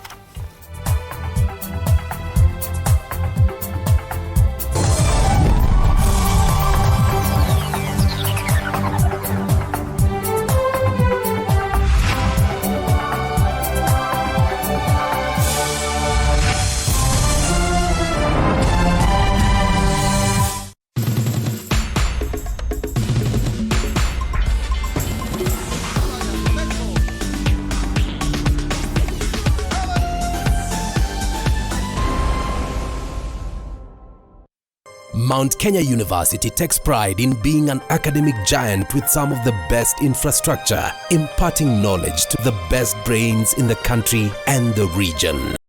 Mount Kenya University takes pride in being an academic giant with some of the best infrastructure, imparting knowledge to the best brains in the country and the region.